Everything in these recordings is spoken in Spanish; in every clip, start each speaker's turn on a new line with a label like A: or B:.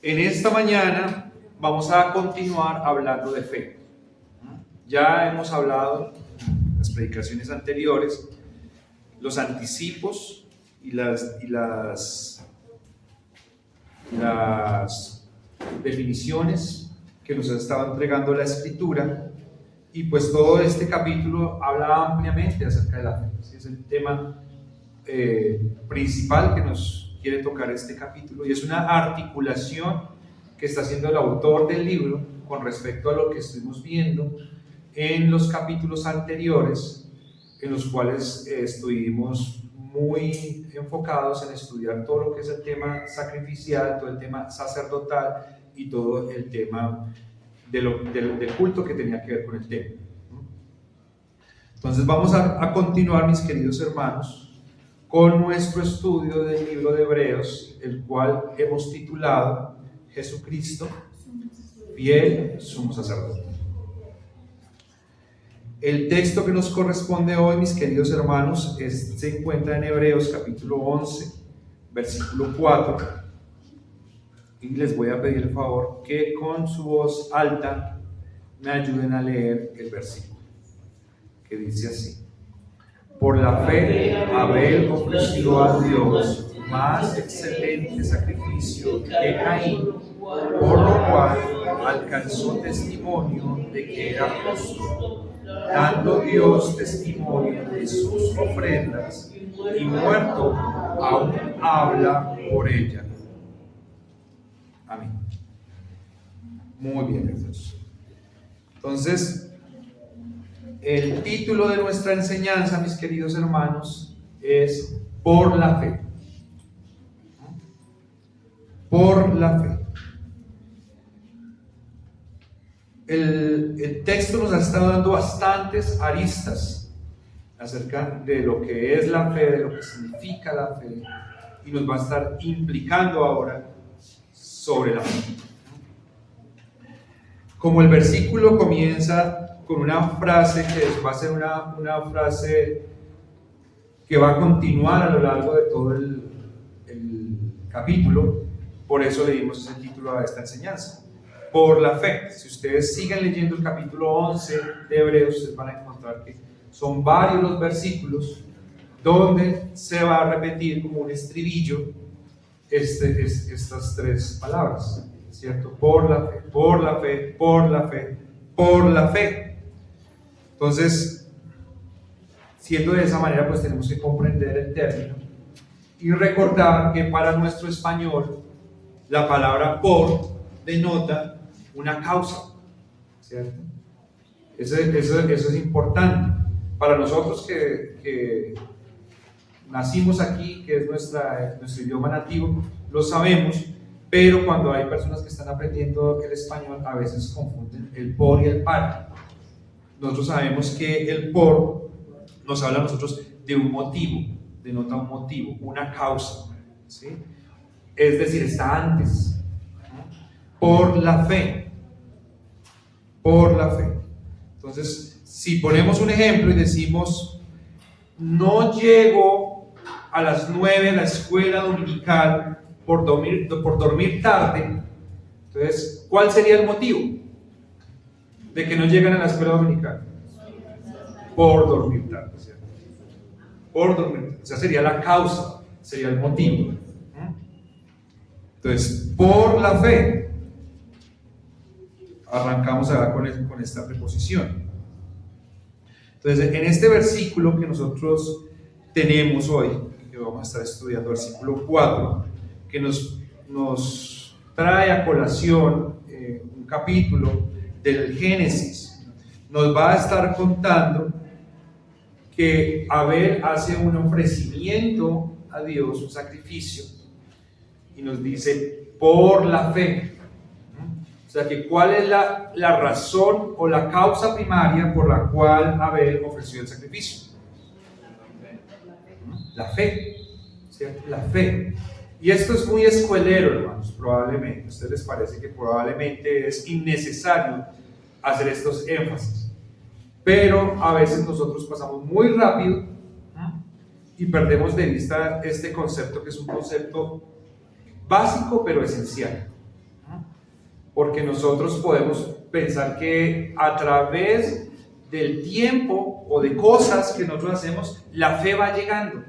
A: En esta mañana vamos a continuar hablando de fe. Ya hemos hablado en las predicaciones anteriores los anticipos y las definiciones que nos ha estado entregando la Escritura, y pues todo este capítulo habla ampliamente acerca de la fe. Es el tema principal que nos quiere tocar este capítulo, y es una articulación que está haciendo el autor del libro con respecto a lo que estuvimos viendo en los capítulos anteriores, en los cuales estuvimos muy enfocados en estudiar todo lo que es el tema sacrificial, todo el tema sacerdotal y todo el tema del culto que tenía que ver con el templo. Entonces vamos a continuar, mis queridos hermanos, con nuestro estudio del libro de Hebreos, el cual hemos titulado Jesucristo, fiel sumo sacerdote. El texto que nos corresponde hoy, mis queridos hermanos, se encuentra en Hebreos capítulo 11, versículo 4. Y les voy a pedir el favor que con su voz alta me ayuden a leer el versículo, que dice así: por la fe Abel ofreció a Dios más excelente sacrificio que Caín, por lo cual alcanzó testimonio de que era justo, dando Dios testimonio de sus ofrendas, y muerto aún habla por ella. Amén. Muy bien, hermanos. Entonces, el título de nuestra enseñanza, mis queridos hermanos, es por la fe. Por la fe. El texto nos ha estado dando bastantes aristas acerca de lo que es la fe, de lo que significa la fe, y nos va a estar implicando ahora sobre la fe. Como el versículo comienza con una frase que va a ser una frase que va a continuar a lo largo de todo el capítulo, por eso le dimos ese título a esta enseñanza, por la fe. Si ustedes siguen leyendo el capítulo 11 de Hebreos, ustedes van a encontrar que son varios los versículos donde se va a repetir como un estribillo estas tres palabras, ¿cierto? Por la fe, por la fe, por la fe, por la fe. Entonces, siendo de esa manera, pues tenemos que comprender el término y recordar que para nuestro español la palabra por denota una causa, ¿cierto? Eso es importante. Para nosotros que nacimos aquí, que es nuestro idioma nativo, lo sabemos, pero cuando hay personas que están aprendiendo el español, a veces confunden el por y el para. Nosotros sabemos que el por nos habla a nosotros de un motivo, denota un motivo, una causa, ¿sí? Es decir, está antes, ¿no? Por la fe, por la fe. Entonces, si ponemos un ejemplo y decimos, no llego a las 9 a la escuela dominical por dormir tarde, entonces, ¿cuál sería el motivo de que no llegan a la escuela dominical? Por dormir tarde, ¿cierto? Por dormir, o sea, sería la causa, sería el motivo. Entonces, por la fe, arrancamos ahora con esta preposición. Entonces, en este versículo que nosotros tenemos hoy, que vamos a estar estudiando, versículo 4, que nos trae a colación un capítulo del Génesis, nos va a estar contando que Abel hace un ofrecimiento a Dios, un sacrificio, y nos dice por la fe. O sea, que cuál es la razón o la causa primaria por la cual Abel ofreció el sacrificio. La fe, ¿cierto? La fe. Y esto es muy escuelero, hermanos, probablemente. ¿A ustedes les parece que probablemente es innecesario hacer estos énfasis? Pero a veces nosotros pasamos muy rápido y perdemos de vista este concepto, que es un concepto básico pero esencial. porque nosotros podemos pensar que a través del tiempo o de cosas que nosotros hacemos, la fe va llegando.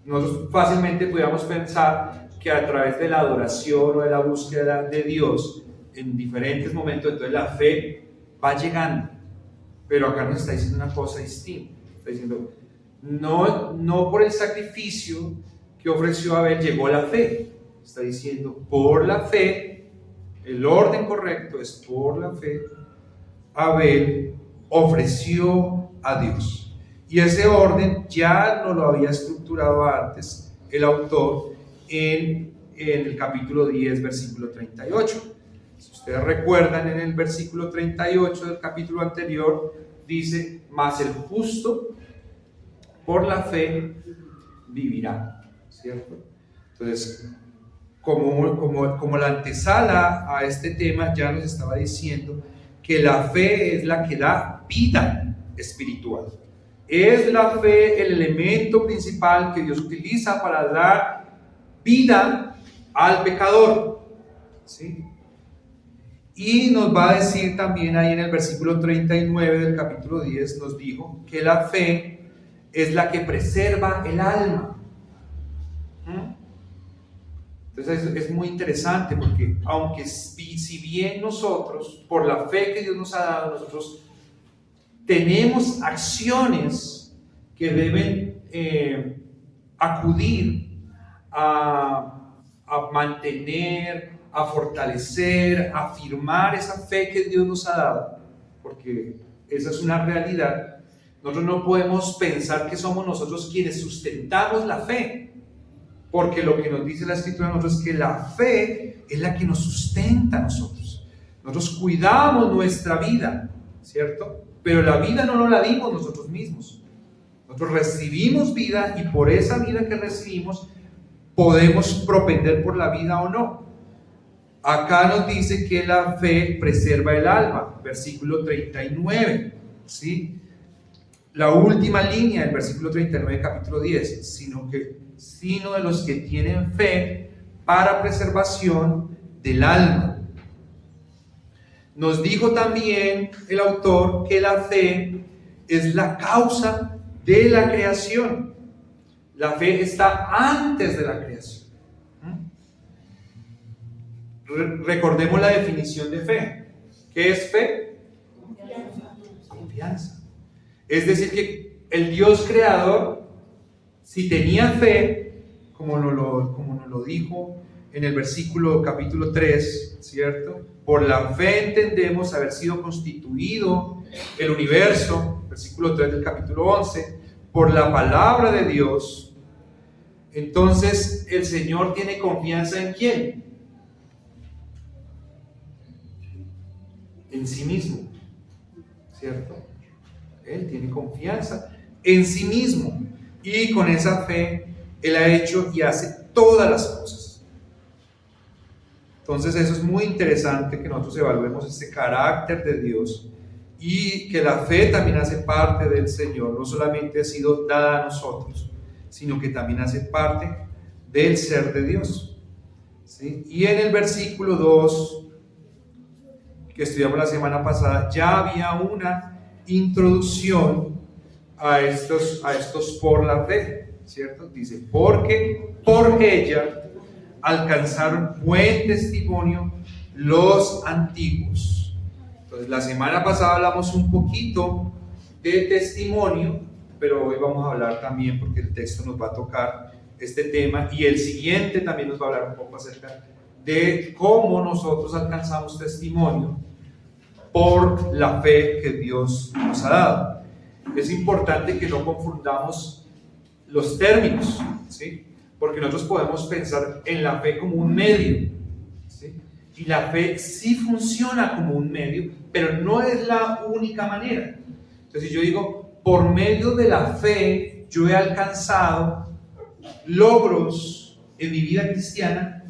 A: Nosotros fácilmente podríamos pensar que a través de la adoración o de la búsqueda de Dios en diferentes momentos, entonces la fe va llegando. Pero acá nos está diciendo una cosa distinta. Está diciendo, no por el sacrificio que ofreció Abel llegó la fe. Está diciendo, por la fe, el orden correcto es por la fe, Abel ofreció a Dios. Y ese orden ya no lo había estructurado antes el autor en el capítulo 10, versículo 38. Si ustedes recuerdan, en el versículo 38 del capítulo anterior, dice, mas el justo por la fe vivirá, ¿cierto? Entonces, como la antesala a este tema ya nos estaba diciendo que la fe es la que da vida espiritual. Es la fe el elemento principal que Dios utiliza para dar vida al pecador, ¿sí? Y nos va a decir también ahí en el versículo 39 del capítulo 10, nos dijo que la fe es la que preserva el alma. Entonces es muy interesante porque aunque si bien nosotros, por la fe que Dios nos ha dado, nosotros tenemos acciones que deben acudir a mantener, a fortalecer, a afirmar esa fe que Dios nos ha dado, porque esa es una realidad. Nosotros no podemos pensar que somos nosotros quienes sustentamos la fe, porque lo que nos dice la Escritura a nosotros es que la fe es la que nos sustenta a nosotros. Nosotros cuidamos nuestra vida, ¿cierto? Pero la vida no nos la dimos nosotros mismos. Nosotros recibimos vida y por esa vida que recibimos podemos propender por la vida o no. Acá nos dice que la fe preserva el alma, versículo 39, ¿sí? La última línea del versículo 39, capítulo 10, sino de los que tienen fe para preservación del alma. Nos dijo también el autor que la fe es la causa de la creación. La fe está antes de la creación. Recordemos la definición de fe. ¿Qué es fe? Confianza. Es decir, que el Dios creador, si tenía fe, como nos lo dijo en el versículo capítulo 3, ¿cierto? Por la fe entendemos haber sido constituido el universo, versículo 3 del capítulo 11, por la palabra de Dios. Entonces, el Señor tiene confianza ¿en quién? En sí mismo, ¿cierto? Él tiene confianza en sí mismo y con esa fe Él ha hecho y hace todas las cosas. Entonces eso es muy interesante que nosotros evaluemos este carácter de Dios y que la fe también hace parte del Señor, no solamente ha sido dada a nosotros, sino que también hace parte del ser de Dios, ¿sí? Y en el versículo 2 que estudiamos la semana pasada, ya había una introducción a estos por la fe, ¿cierto? Dice, porque por ella alcanzaron buen testimonio los antiguos. Entonces, la semana pasada hablamos un poquito de testimonio, pero hoy vamos a hablar también, porque el texto nos va a tocar este tema, y el siguiente también nos va a hablar un poco acerca de cómo nosotros alcanzamos testimonio por la fe que Dios nos ha dado. Es importante que no confundamos los términos, ¿sí? Porque nosotros podemos pensar en la fe como un medio, ¿sí? Y la fe sí funciona como un medio, pero no es la única manera. Entonces, si yo digo, por medio de la fe yo he alcanzado logros en mi vida cristiana,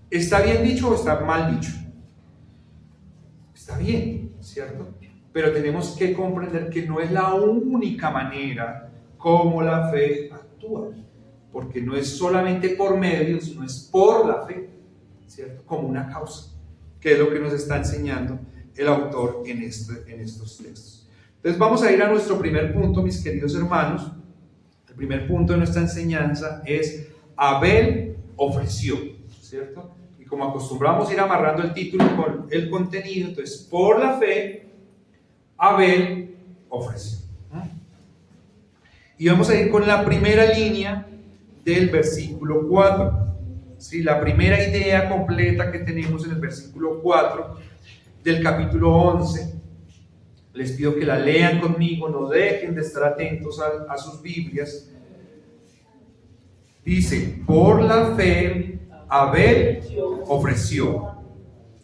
A: ¿está bien dicho o está mal dicho? Está bien, ¿cierto? Pero tenemos que comprender que no es la única manera como la fe actúa, porque no es solamente por medios, no es por la fe, ¿cierto? Como una causa, que es lo que nos está enseñando el autor en estos textos. Entonces vamos a ir a nuestro primer punto, mis queridos hermanos. El primer punto de nuestra enseñanza es Abel ofreció, ¿cierto? Y como acostumbramos ir amarrando el título con el contenido, entonces por la fe Abel ofreció. Y vamos a ir con la primera línea del versículo 4. ¿Sí? La primera idea completa que tenemos en el versículo 4 del capítulo 11. Les pido que la lean conmigo, no dejen de estar atentos a sus Biblias. Dice, por la fe Abel ofreció.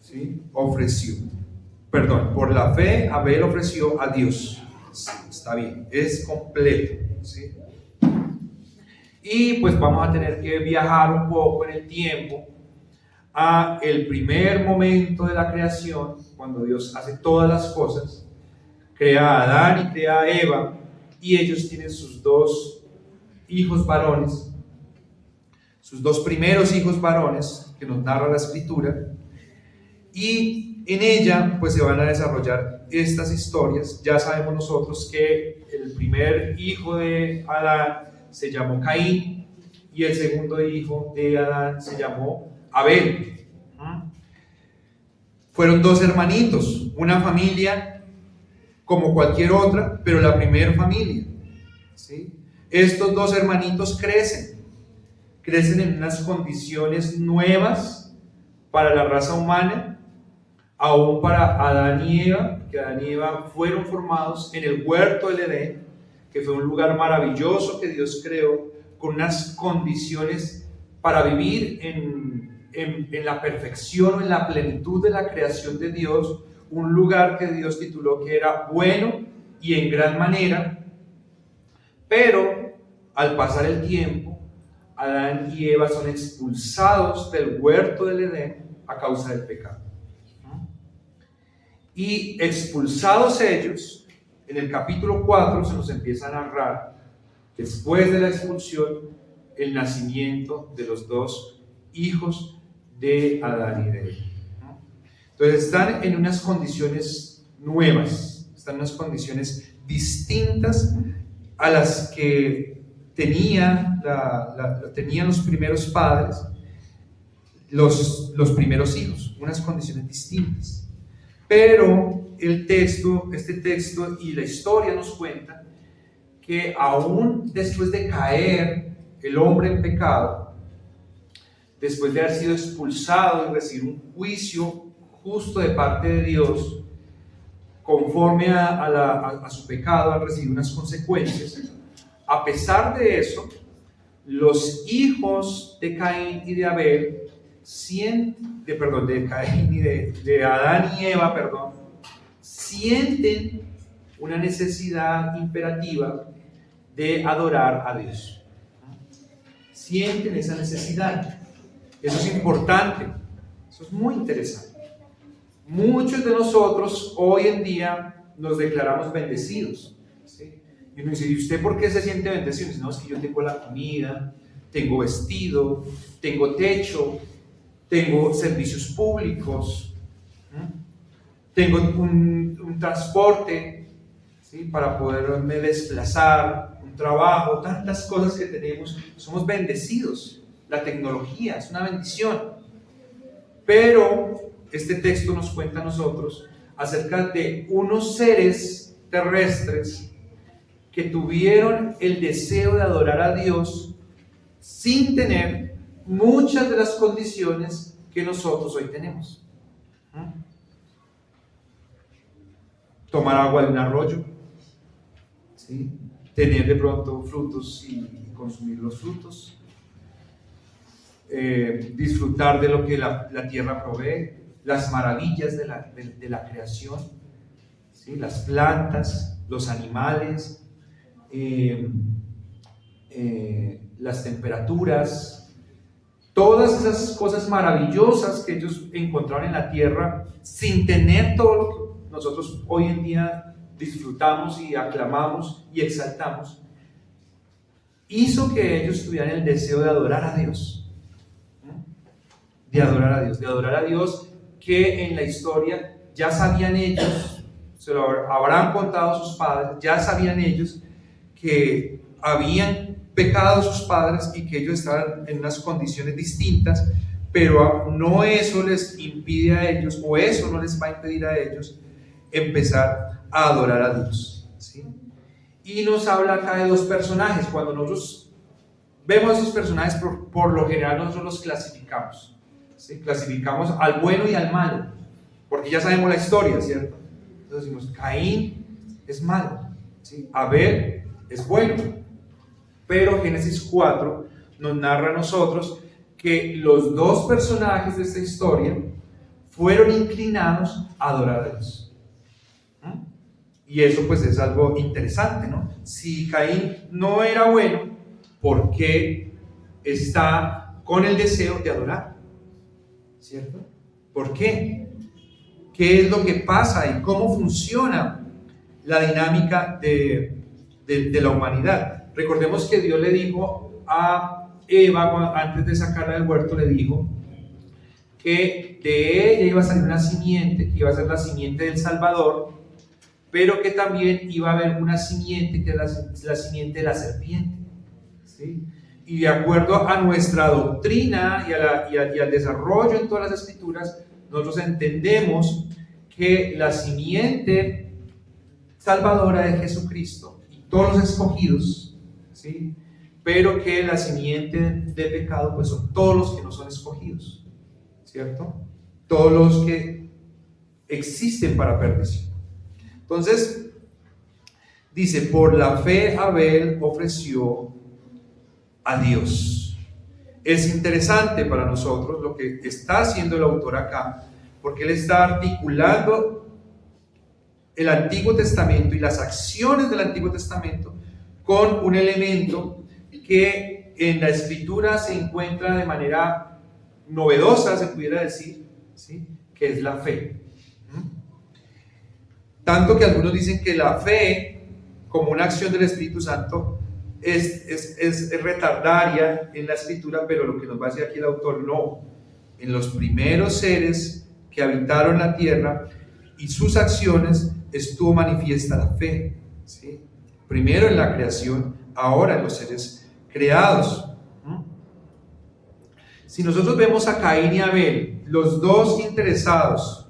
A: ¿Sí? Ofreció. Perdón, por la fe Abel ofreció a Dios. Sí, está bien, es completo. ¿Sí? Y pues vamos a tener que viajar un poco en el tiempo a el primer momento de la creación, cuando Dios hace todas las cosas, crea a Adán y crea a Eva, y ellos tienen sus dos hijos varones, sus dos primeros hijos varones, que nos narra la Escritura, y en ella pues se van a desarrollar estas historias. Ya sabemos nosotros que el primer hijo de Adán se llamó Caín y el segundo hijo de Adán se llamó Abel. Fueron dos hermanitos, una familia como cualquier otra, pero la primera familia. ¿Sí? Estos dos hermanitos crecen en unas condiciones nuevas para la raza humana, aún para Adán y Eva, que Adán y Eva fueron formados en el huerto del Edén, que fue un lugar maravilloso que Dios creó, con unas condiciones para vivir en la perfección, en la plenitud de la creación de Dios, un lugar que Dios tituló que era bueno y en gran manera. Pero al pasar el tiempo, Adán y Eva son expulsados del huerto del Edén a causa del pecado. Y expulsados ellos, en el capítulo 4 se nos empieza a narrar, después de la expulsión, el nacimiento de los dos hijos de Adán y de Eva. Entonces están en unas condiciones nuevas, están en unas condiciones distintas a las que tenían los primeros padres, los primeros hijos, unas condiciones distintas. Pero este texto y la historia nos cuentan que aún después de caer el hombre en pecado, después de haber sido expulsado y recibir un juicio justo de parte de Dios, conforme a su pecado, al recibir unas consecuencias, a pesar de eso, los hijos de Caín y de Abel de Adán y Eva, sienten una necesidad imperativa de adorar a Dios. Sienten esa necesidad. Eso es importante, eso es muy interesante. Muchos de nosotros hoy en día nos declaramos bendecidos, ¿sí? Y uno dice, ¿y usted por qué se siente bendecido? Dice, no, es que yo tengo la comida, tengo vestido, tengo techo, tengo servicios públicos, tengo un transporte, ¿sí? Para poderme desplazar, un trabajo, tantas cosas que tenemos. Somos bendecidos. La tecnología es una bendición. Pero este texto nos cuenta a nosotros acerca de unos seres terrestres que tuvieron el deseo de adorar a Dios sin tener muchas de las condiciones que nosotros hoy tenemos. Tomar agua de un arroyo, ¿sí? Tener de pronto frutos y consumir los frutos, disfrutar de lo que la tierra provee, las maravillas de la creación, ¿sí? Las plantas, los animales, las temperaturas, todas esas cosas maravillosas que ellos encontraron en la tierra sin tener todo lo que nosotros hoy en día disfrutamos y aclamamos y exaltamos, hizo que ellos tuvieran el deseo de adorar a Dios. de adorar a Dios que en la historia ya sabían ellos, se lo habrán contado sus padres, ya sabían ellos que habían pecado sus padres y que ellos estaban en unas condiciones distintas, pero no eso les impide a ellos, o eso no les va a impedir a ellos empezar a adorar a Dios, ¿sí? Y nos habla acá de dos personajes. Cuando nosotros vemos esos personajes, por lo general nosotros los clasificamos, ¿sí? Clasificamos al bueno y al malo, porque ya sabemos la historia, ¿cierto? Entonces decimos, Caín es malo, ¿sí? Abel es bueno. Pero Génesis 4 nos narra a nosotros que los dos personajes de esta historia fueron inclinados a adorar a Dios. Y eso pues es algo interesante, ¿no? Si Caín no era bueno, ¿por qué está con el deseo de adorar? ¿Cierto? ¿Por qué? ¿Qué es lo que pasa y cómo funciona la dinámica de la humanidad? Recordemos que Dios le dijo a Eva, antes de sacarla del huerto, le dijo que de ella iba a salir una simiente, que iba a ser la simiente del Salvador, pero que también iba a haber una simiente, que es la simiente de la serpiente, ¿sí? Y de acuerdo a nuestra doctrina y al desarrollo en todas las escrituras, nosotros entendemos que la simiente salvadora de Jesucristo y todos los escogidos, ¿sí? Pero que la simiente de pecado pues son todos los que no son escogidos, ¿cierto? Todos los que existen para perdición. Entonces dice, por la fe Abel ofreció a Dios. Es interesante para nosotros lo que está haciendo el autor acá, porque él está articulando el Antiguo Testamento y las acciones del Antiguo Testamento con un elemento que en la Escritura se encuentra de manera novedosa, se pudiera decir, ¿sí? Que es la fe. Tanto que algunos dicen que la fe, como una acción del Espíritu Santo, es retardaria en la Escritura, pero lo que nos va a decir aquí el autor, no. En los primeros seres que habitaron la tierra y sus acciones estuvo manifiesta la fe, ¿sí? Primero en la creación, ahora en los seres creados. Si nosotros vemos a Caín y Abel, los dos interesados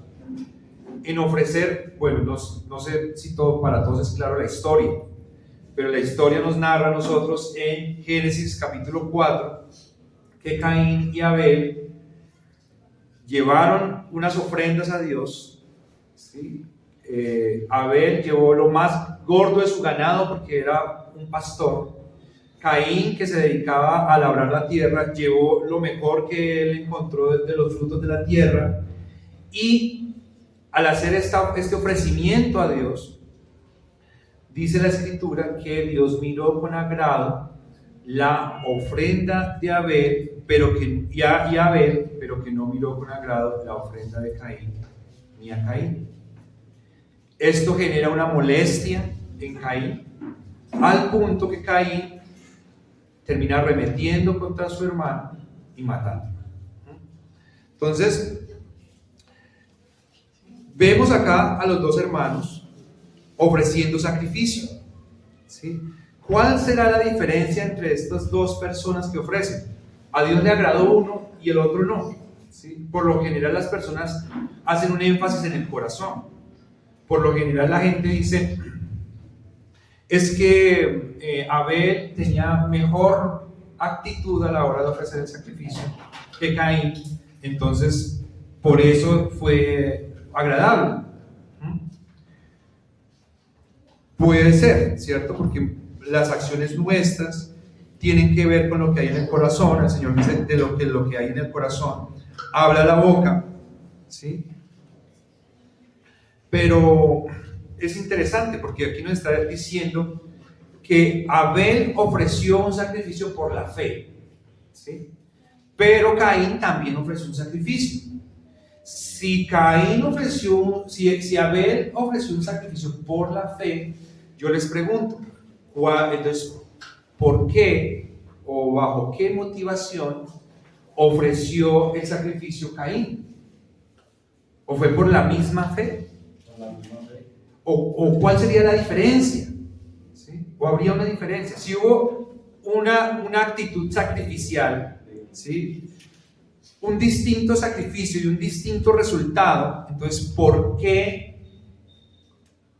A: en ofrecer, bueno, no sé si para todos es claro la historia, pero la historia nos narra a nosotros en Génesis capítulo 4 que Caín y Abel llevaron unas ofrendas a Dios, ¿sí? Abel llevó lo más gordo de su ganado porque era un pastor. Caín, que se dedicaba a labrar la tierra, llevó lo mejor que él encontró de los frutos de la tierra. Y al hacer este ofrecimiento a Dios, dice la Escritura que Dios miró con agrado la ofrenda de Abel, pero que no miró con agrado la ofrenda de Caín ni a Caín. Esto genera una molestia en Caín, al punto que Caín termina arremetiendo contra su hermano y matándolo. Entonces, vemos acá a los dos hermanos ofreciendo sacrificio, ¿sí? ¿Cuál será la diferencia entre estas dos personas que ofrecen? A Dios le agradó uno y el otro no, ¿sí? Por lo general las personas hacen un énfasis en el corazón. Por lo general la gente dice, es que Abel tenía mejor actitud a la hora de ofrecer el sacrificio que Caín, entonces por eso fue agradable. Puede ser, ¿cierto? Porque las acciones nuestras tienen que ver con lo que hay en el corazón. El Señor dice de lo que hay en el corazón habla la boca, ¿sí? Pero es interesante porque aquí nos está diciendo que Abel ofreció un sacrificio por la fe, ¿sí? Pero Caín también ofreció un sacrificio. Si Abel ofreció un sacrificio por la fe, yo les pregunto, entonces, ¿por qué o bajo qué motivación ofreció el sacrificio Caín? ¿O fue por la misma fe? ¿O cuál sería la diferencia? ¿Sí? ¿O habría una diferencia? Si hubo una actitud sacrificial, ¿sí?, un distinto sacrificio y un distinto resultado, entonces, ¿por qué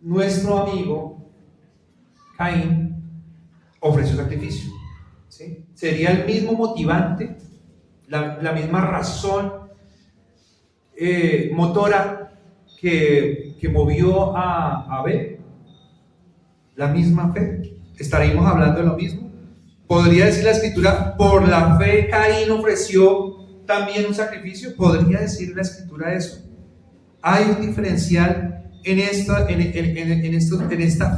A: nuestro amigo Caín ofreció sacrificio? ¿Sí? ¿Sería el mismo motivante, la misma razón motora que movió a Abel? ¿La misma fe? ¿Estaríamos hablando de lo mismo? ¿Podría decir la Escritura, por la fe Caín ofreció también un sacrificio? ¿Podría decir la Escritura eso? Hay un diferencial en esta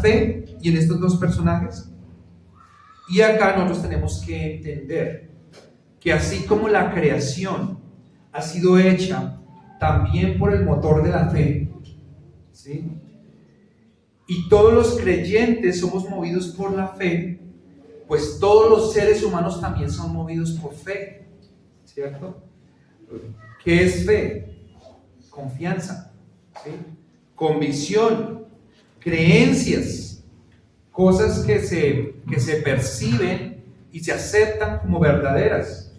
A: fe y en estos dos personajes. Y acá nosotros tenemos que entender que así como la creación ha sido hecha también por el motor de la fe, ¿sí?, y todos los creyentes somos movidos por la fe, pues todos los seres humanos también son movidos por fe, ¿cierto? ¿Qué es fe? Confianza, ¿sí?, convicción, creencias, cosas que se perciben y se aceptan como verdaderas.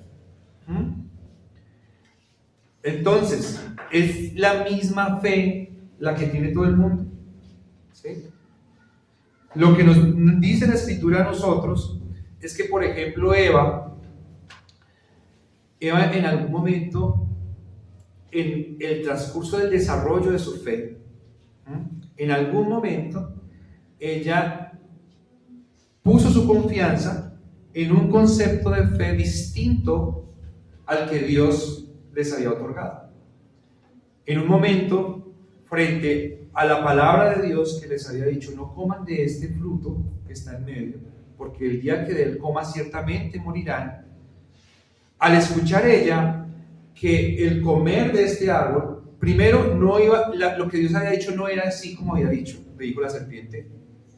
A: Entonces, es la misma fe la que tiene todo el mundo, ¿sí? Lo que nos dice la Escritura a nosotros es que, por ejemplo, Eva en algún momento, en el transcurso del desarrollo de su fe, en algún momento, ella puso su confianza en un concepto de fe distinto al que Dios les había otorgado. En un momento, frente a la palabra de Dios que les había dicho, no coman de este fruto que está en medio, porque el día que de él coman ciertamente morirán. Al escuchar ella que el comer de este árbol, primero no iba, lo que Dios había dicho no era así como había dicho, le dijo la serpiente,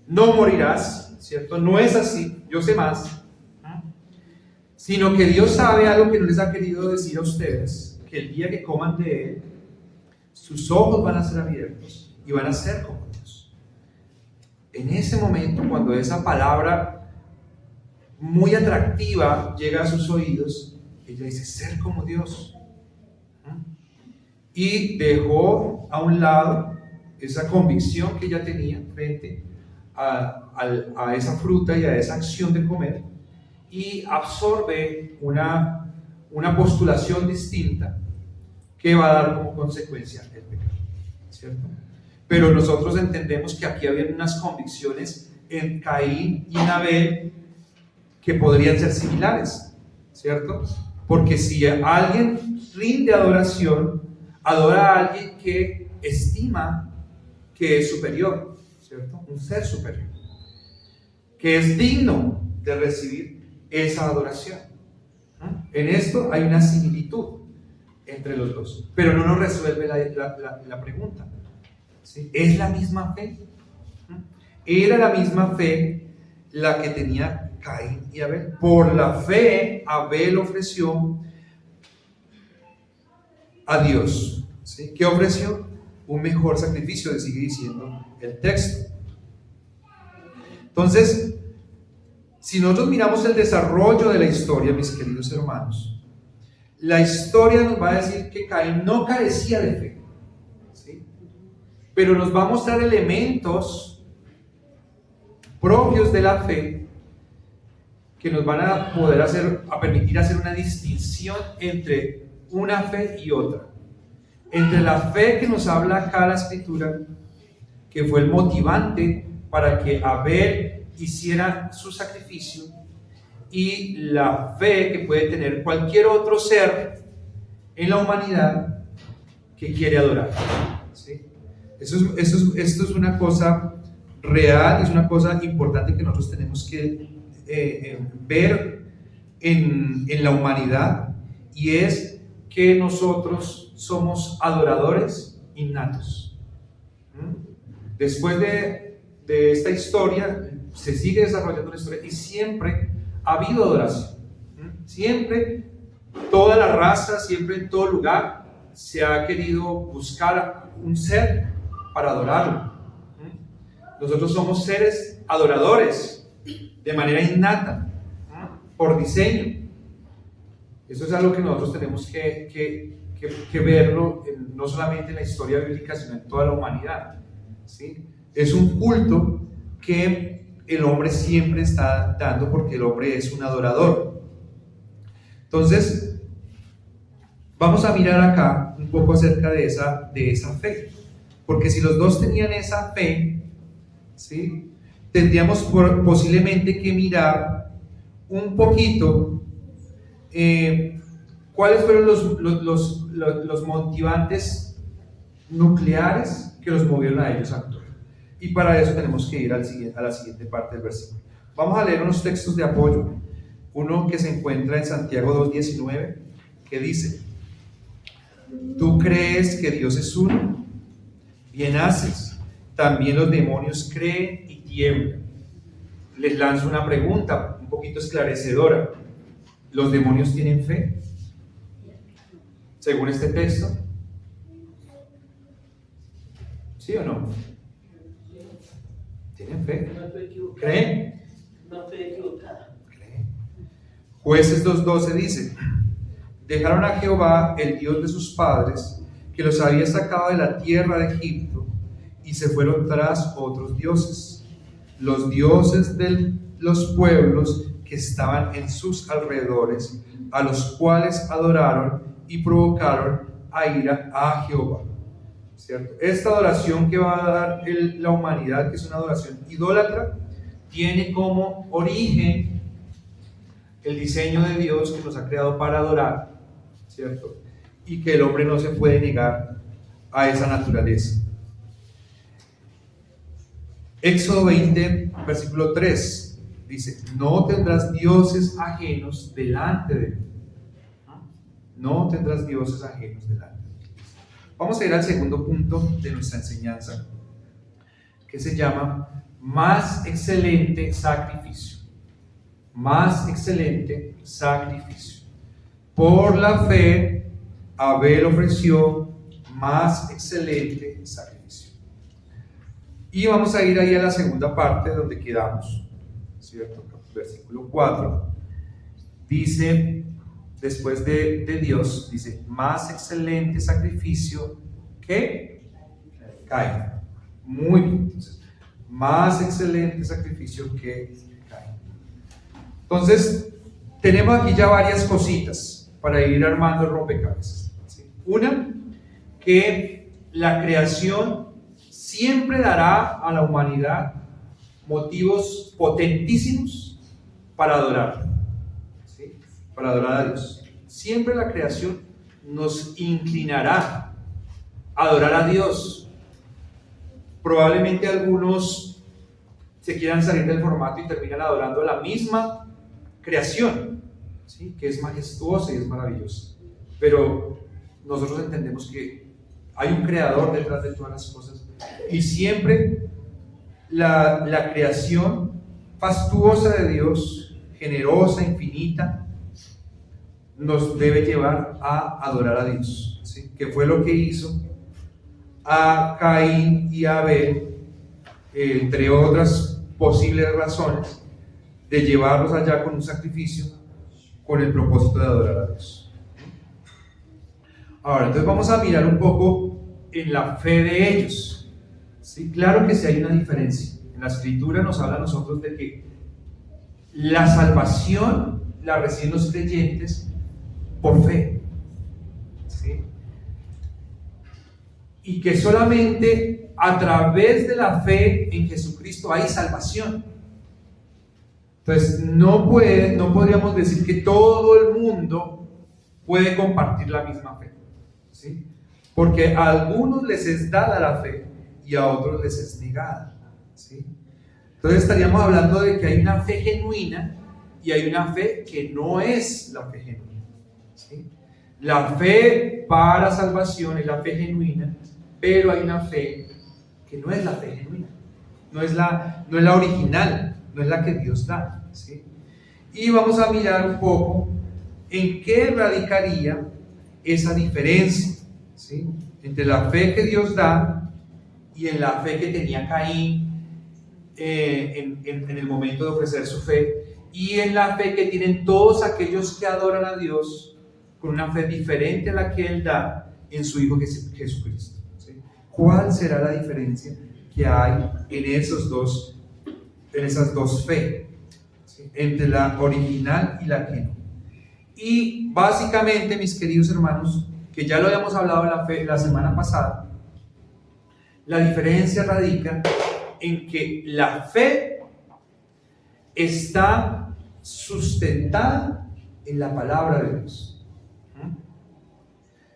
A: no morirás, ¿cierto? No es así, yo sé más, sino que Dios sabe algo que no les ha querido decir a ustedes, que el día que coman de él, sus ojos van a ser abiertos y van a ser como Dios. En ese momento, cuando esa palabra muy atractiva llega a sus oídos, ella dice, ser como Dios. Y dejó a un lado esa convicción que ella tenía frente a esa fruta y a esa acción de comer, y absorbe una postulación distinta que va a dar como consecuencia el pecado, ¿cierto? Pero nosotros entendemos que aquí había unas convicciones en Caín y en Abel que podrían ser similares, ¿cierto? Porque si alguien rinde adoración, adora a alguien que estima que es superior, ¿cierto? Un ser superior, que es digno de recibir esa adoración. En esto hay una similitud entre los dos, pero no nos resuelve la pregunta, ¿sí? ¿Es la misma fe? Era la misma fe la que tenía Caín y Abel. Por la fe, Abel ofreció a Dios, ¿sí? ¿Qué ofreció? Un mejor sacrificio, sigue diciendo el texto. Entonces, si nosotros miramos el desarrollo de la historia, mis queridos hermanos, la historia nos va a decir que Caín no carecía de fe, ¿sí? Pero nos va a mostrar elementos propios de la fe que nos van a poder permitir hacer una distinción entre una fe y otra. Entre la fe que nos habla acá la Escritura, que fue el motivante para que Abel hiciera su sacrificio, y la fe que puede tener cualquier otro ser en la humanidad que quiere adorar, ¿sí? Esto es una cosa real, es una cosa importante que nosotros tenemos que ver en la humanidad, y es que nosotros somos adoradores innatos. Después de esta historia se sigue desarrollando la historia, y siempre ha habido adoración. Siempre toda la raza, siempre en todo lugar, se ha querido buscar un ser para adorarlo. Nosotros somos seres adoradores de manera innata, por diseño. Eso es algo que nosotros tenemos que verlo no solamente en la historia bíblica, sino en toda la humanidad, ¿sí? Es un culto que el hombre siempre está dando porque el hombre es un adorador. Entonces, vamos a mirar acá un poco acerca de esa fe, porque si los dos tenían esa fe, ¿sí?, tendríamos posiblemente que mirar un poquito cuáles fueron los motivantes nucleares que los movieron a ellos a actuar. Y para eso tenemos que ir a la siguiente parte del versículo. Vamos a leer unos textos de apoyo. Uno que se encuentra en Santiago 2:19, que dice: ¿tú crees que Dios es uno? Bien haces. También los demonios creen y tiemblan. Les lanzo una pregunta un poquito esclarecedora. ¿Los demonios tienen fe? Según este texto. ¿Sí o no? ¿Tienen fe? ¿Creen?
B: No fe equivocada.
A: ¿Creen? Jueces 2:12 dice: dejaron a Jehová, el Dios de sus padres, que los había sacado de la tierra de Egipto, y se fueron tras otros dioses, los dioses de los pueblos que estaban en sus alrededores, a los cuales adoraron y provocaron a ira a Jehová. ¿Cierto? Esta adoración que va a dar la humanidad, que es una adoración idólatra, tiene como origen el diseño de Dios que nos ha creado para adorar, ¿cierto? Y que el hombre no se puede negar a esa naturaleza. Éxodo 20, versículo 3, dice: no tendrás dioses ajenos delante de mí. No tendrás dioses ajenos delante de mí. Vamos a ir al segundo punto de nuestra enseñanza, que se llama más excelente sacrificio. Más excelente sacrificio. Por la fe, Abel ofreció más excelente sacrificio. Y vamos a ir ahí a la segunda parte donde quedamos, ¿cierto? Versículo 4. Dice, después de Dios, dice: más excelente sacrificio que Caín. Muy bien, entonces, más excelente sacrificio que Caín. Entonces, tenemos aquí ya varias cositas para ir armando el rompecabezas, ¿sí? Una, que la creación siempre dará a la humanidad motivos potentísimos para adorar, ¿sí? Para adorar a Dios. Siempre la creación nos inclinará a adorar a Dios. Probablemente algunos se quieran salir del formato y terminan adorando a la misma creación, ¿sí?, que es majestuosa y es maravillosa. Pero nosotros entendemos que hay un creador detrás de todas las cosas, y siempre la creación fastuosa de Dios, generosa, infinita, nos debe llevar a adorar a Dios, ¿sí?, que fue lo que hizo a Caín y a Abel, entre otras posibles razones, de llevarlos allá con un sacrificio con el propósito de adorar a Dios. Ahora, entonces vamos a mirar un poco en la fe de ellos, ¿sí? Claro que sí hay una diferencia. En la Escritura nos habla a nosotros de que la salvación la reciben los creyentes por fe, ¿sí?, y que solamente a través de la fe en Jesucristo hay salvación. Entonces no podríamos decir que todo el mundo puede compartir la misma fe, ¿sí?, porque a algunos les es dada la fe y a otros les es negada, ¿sí? Entonces estaríamos hablando de que hay una fe genuina y hay una fe que no es la fe genuina, ¿sí? La fe para salvación es la fe genuina, pero hay una fe que no es la fe genuina, no es la original, no es la que Dios da, ¿sí? Y vamos a mirar un poco ¿en qué radicaría esa diferencia? ¿Sí? Entre la fe que Dios da y en la fe que tenía Caín en el momento de ofrecer su fe, y en la fe que tienen todos aquellos que adoran a Dios con una fe diferente a la que Él da en su Hijo Jesucristo. ¿Sí? ¿Cuál será la diferencia que hay en esas dos fe? ¿Sí? Entre la original y la que no. Y básicamente, mis queridos hermanos, que ya lo habíamos hablado la semana pasada, la diferencia radica en que la fe está sustentada en la palabra de Dios.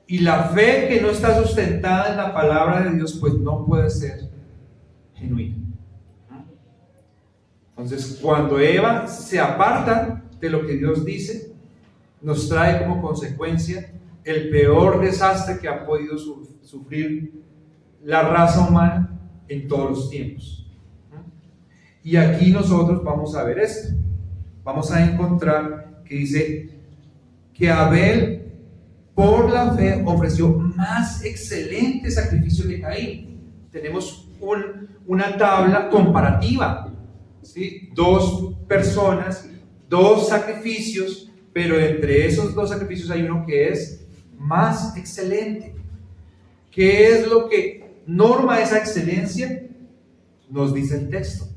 A: Y la fe que no está sustentada en la palabra de Dios, pues no puede ser genuina. Entonces, cuando Eva se aparta de lo que Dios dice, nos trae como consecuencia el peor desastre que ha podido sufrir la raza humana en todos los tiempos. Y aquí nosotros vamos a ver esto. Vamos a encontrar que dice que Abel, por la fe, ofreció más excelente sacrificio que Caín. Tenemos una tabla comparativa, ¿sí? Dos personas, dos sacrificios, pero entre esos dos sacrificios hay uno que es más excelente. ¿Qué es lo que norma esa excelencia? Nos dice el texto: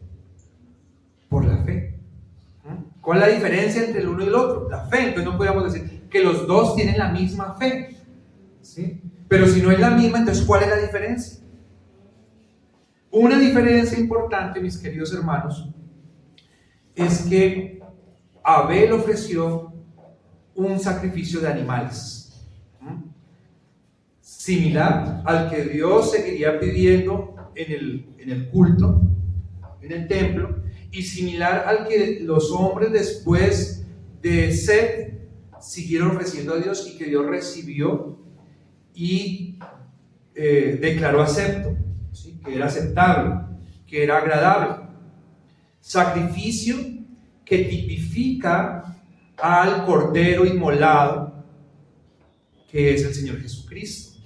A: por la fe. ¿Cuál es la diferencia entre el uno y el otro? La fe. Entonces no podríamos decir que los dos tienen la misma fe, ¿sí? Pero si no es la misma, entonces ¿cuál es la diferencia? Una diferencia importante, mis queridos hermanos, es que Abel ofreció un sacrificio de animales, similar al que Dios seguiría pidiendo en el culto, en el templo, y similar al que los hombres después de Set siguieron ofreciendo a Dios y que Dios recibió y declaró acepto, ¿sí? Que era aceptable, que era agradable. Sacrificio que tipifica al Cordero inmolado, que es el Señor Jesucristo.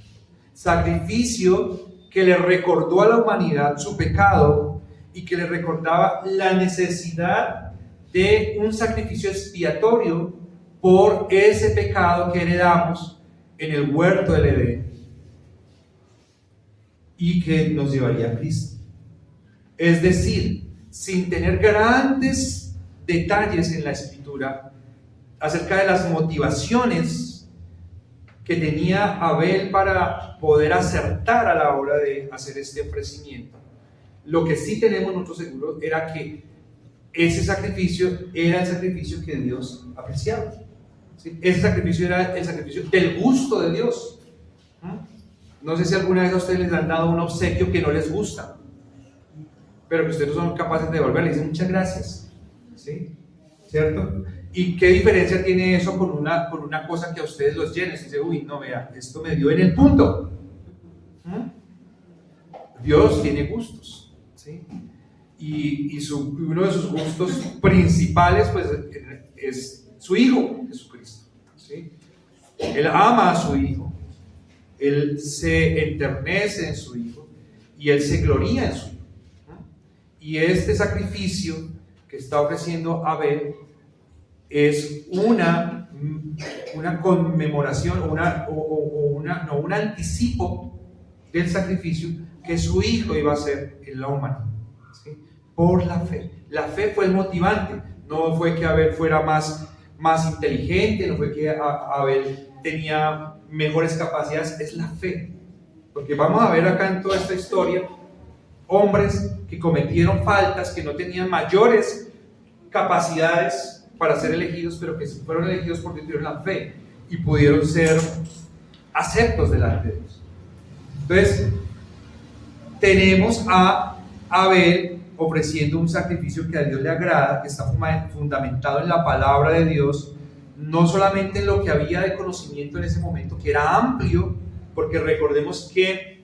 A: Sacrificio que le recordó a la humanidad su pecado y que le recordaba la necesidad de un sacrificio expiatorio por ese pecado que heredamos en el huerto del Edén y que nos llevaría a Cristo. Es decir, sin tener grandes detalles en la Escritura acerca de las motivaciones que tenía Abel para poder acertar a la hora de hacer este ofrecimiento, lo que sí tenemos nosotros seguros era que ese sacrificio era el sacrificio que Dios apreciaba, ¿sí? Ese sacrificio era el sacrificio del gusto de Dios. No sé si alguna vez a ustedes les han dado un obsequio que no les gusta, pero que ustedes no son capaces de devolver, le dicen muchas gracias, ¿sí? ¿Cierto? ¿Y qué diferencia tiene eso con una cosa que a ustedes los llena? Y dice, uy, no, vea, esto me dio en el punto. Dios tiene gustos, ¿sí? Y uno de sus gustos principales, pues, es su Hijo Jesucristo, ¿sí? Él ama a su Hijo, Él se enternece en su Hijo y Él se gloría en su Hijo. Y este sacrificio que está ofreciendo Abel es una conmemoración un anticipo del sacrificio que su Hijo iba a hacer en la humanidad, ¿sí? Por la fe. La fe fue el motivante, no fue que Abel fuera más inteligente, no fue que Abel tenía mejores capacidades, es la fe. Porque vamos a ver acá en toda esta historia hombres que cometieron faltas, que no tenían mayores capacidades para ser elegidos, pero que fueron elegidos porque tuvieron la fe y pudieron ser aceptos delante de Dios. Entonces, tenemos a Abel ofreciendo un sacrificio que a Dios le agrada, que está fundamentado en la palabra de Dios, no solamente en lo que había de conocimiento en ese momento, que era amplio, porque recordemos que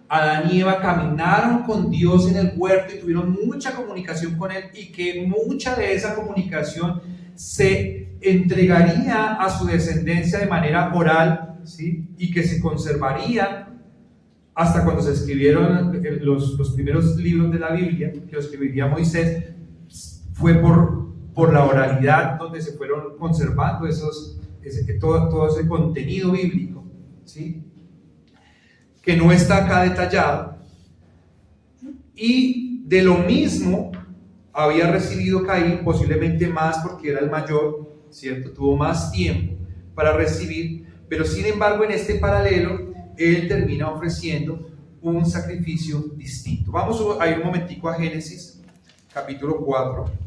A: Adán y Eva caminaron con Dios en el huerto y tuvieron mucha comunicación con Él, y que mucha de esa comunicación se entregaría a su descendencia de manera oral, ¿sí? Y que se conservaría hasta cuando se escribieron los primeros libros de la Biblia, que lo escribiría Moisés, fue por la oralidad donde se fueron conservando todo ese contenido bíblico, ¿sí? Que no está acá detallado. Y de lo mismo había recibido Caín, posiblemente más porque era el mayor, ¿cierto? Tuvo más tiempo para recibir, pero sin embargo en este paralelo él termina ofreciendo un sacrificio distinto. Vamos a ir un momentico a Génesis, capítulo 4.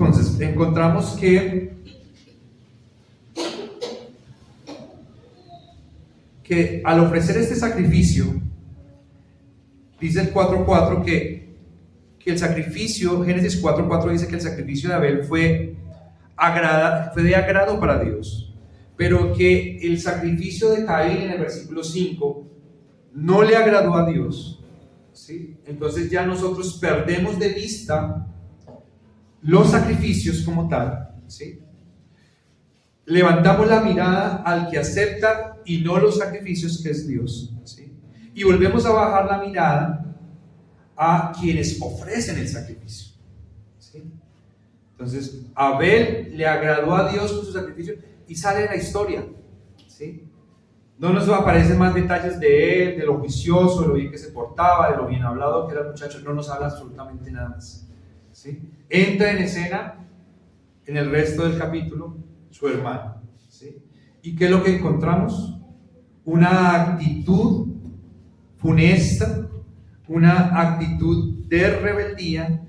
A: Entonces, encontramos que al ofrecer este sacrificio, dice el 4.4 que el sacrificio, Génesis 4.4 dice que el sacrificio de Abel fue de agrado para Dios, pero que el sacrificio de Caín en el versículo 5 no le agradó a Dios, ¿sí? Entonces ya nosotros perdemos de vista los sacrificios como tal, ¿sí? Levantamos la mirada al que acepta y no los sacrificios, que es Dios, ¿sí? Y volvemos a bajar la mirada a quienes ofrecen el sacrificio, ¿sí? Entonces Abel le agradó a Dios con su sacrificio y sale la historia, ¿sí? No nos aparecen más detalles de él, de lo juicioso, de lo bien que se portaba, de lo bien hablado que era el muchacho. No nos habla absolutamente nada más, ¿sí? Entra en escena en el resto del capítulo su hermano, ¿sí? ¿Y qué es lo que encontramos? Una actitud funesta, una actitud de rebeldía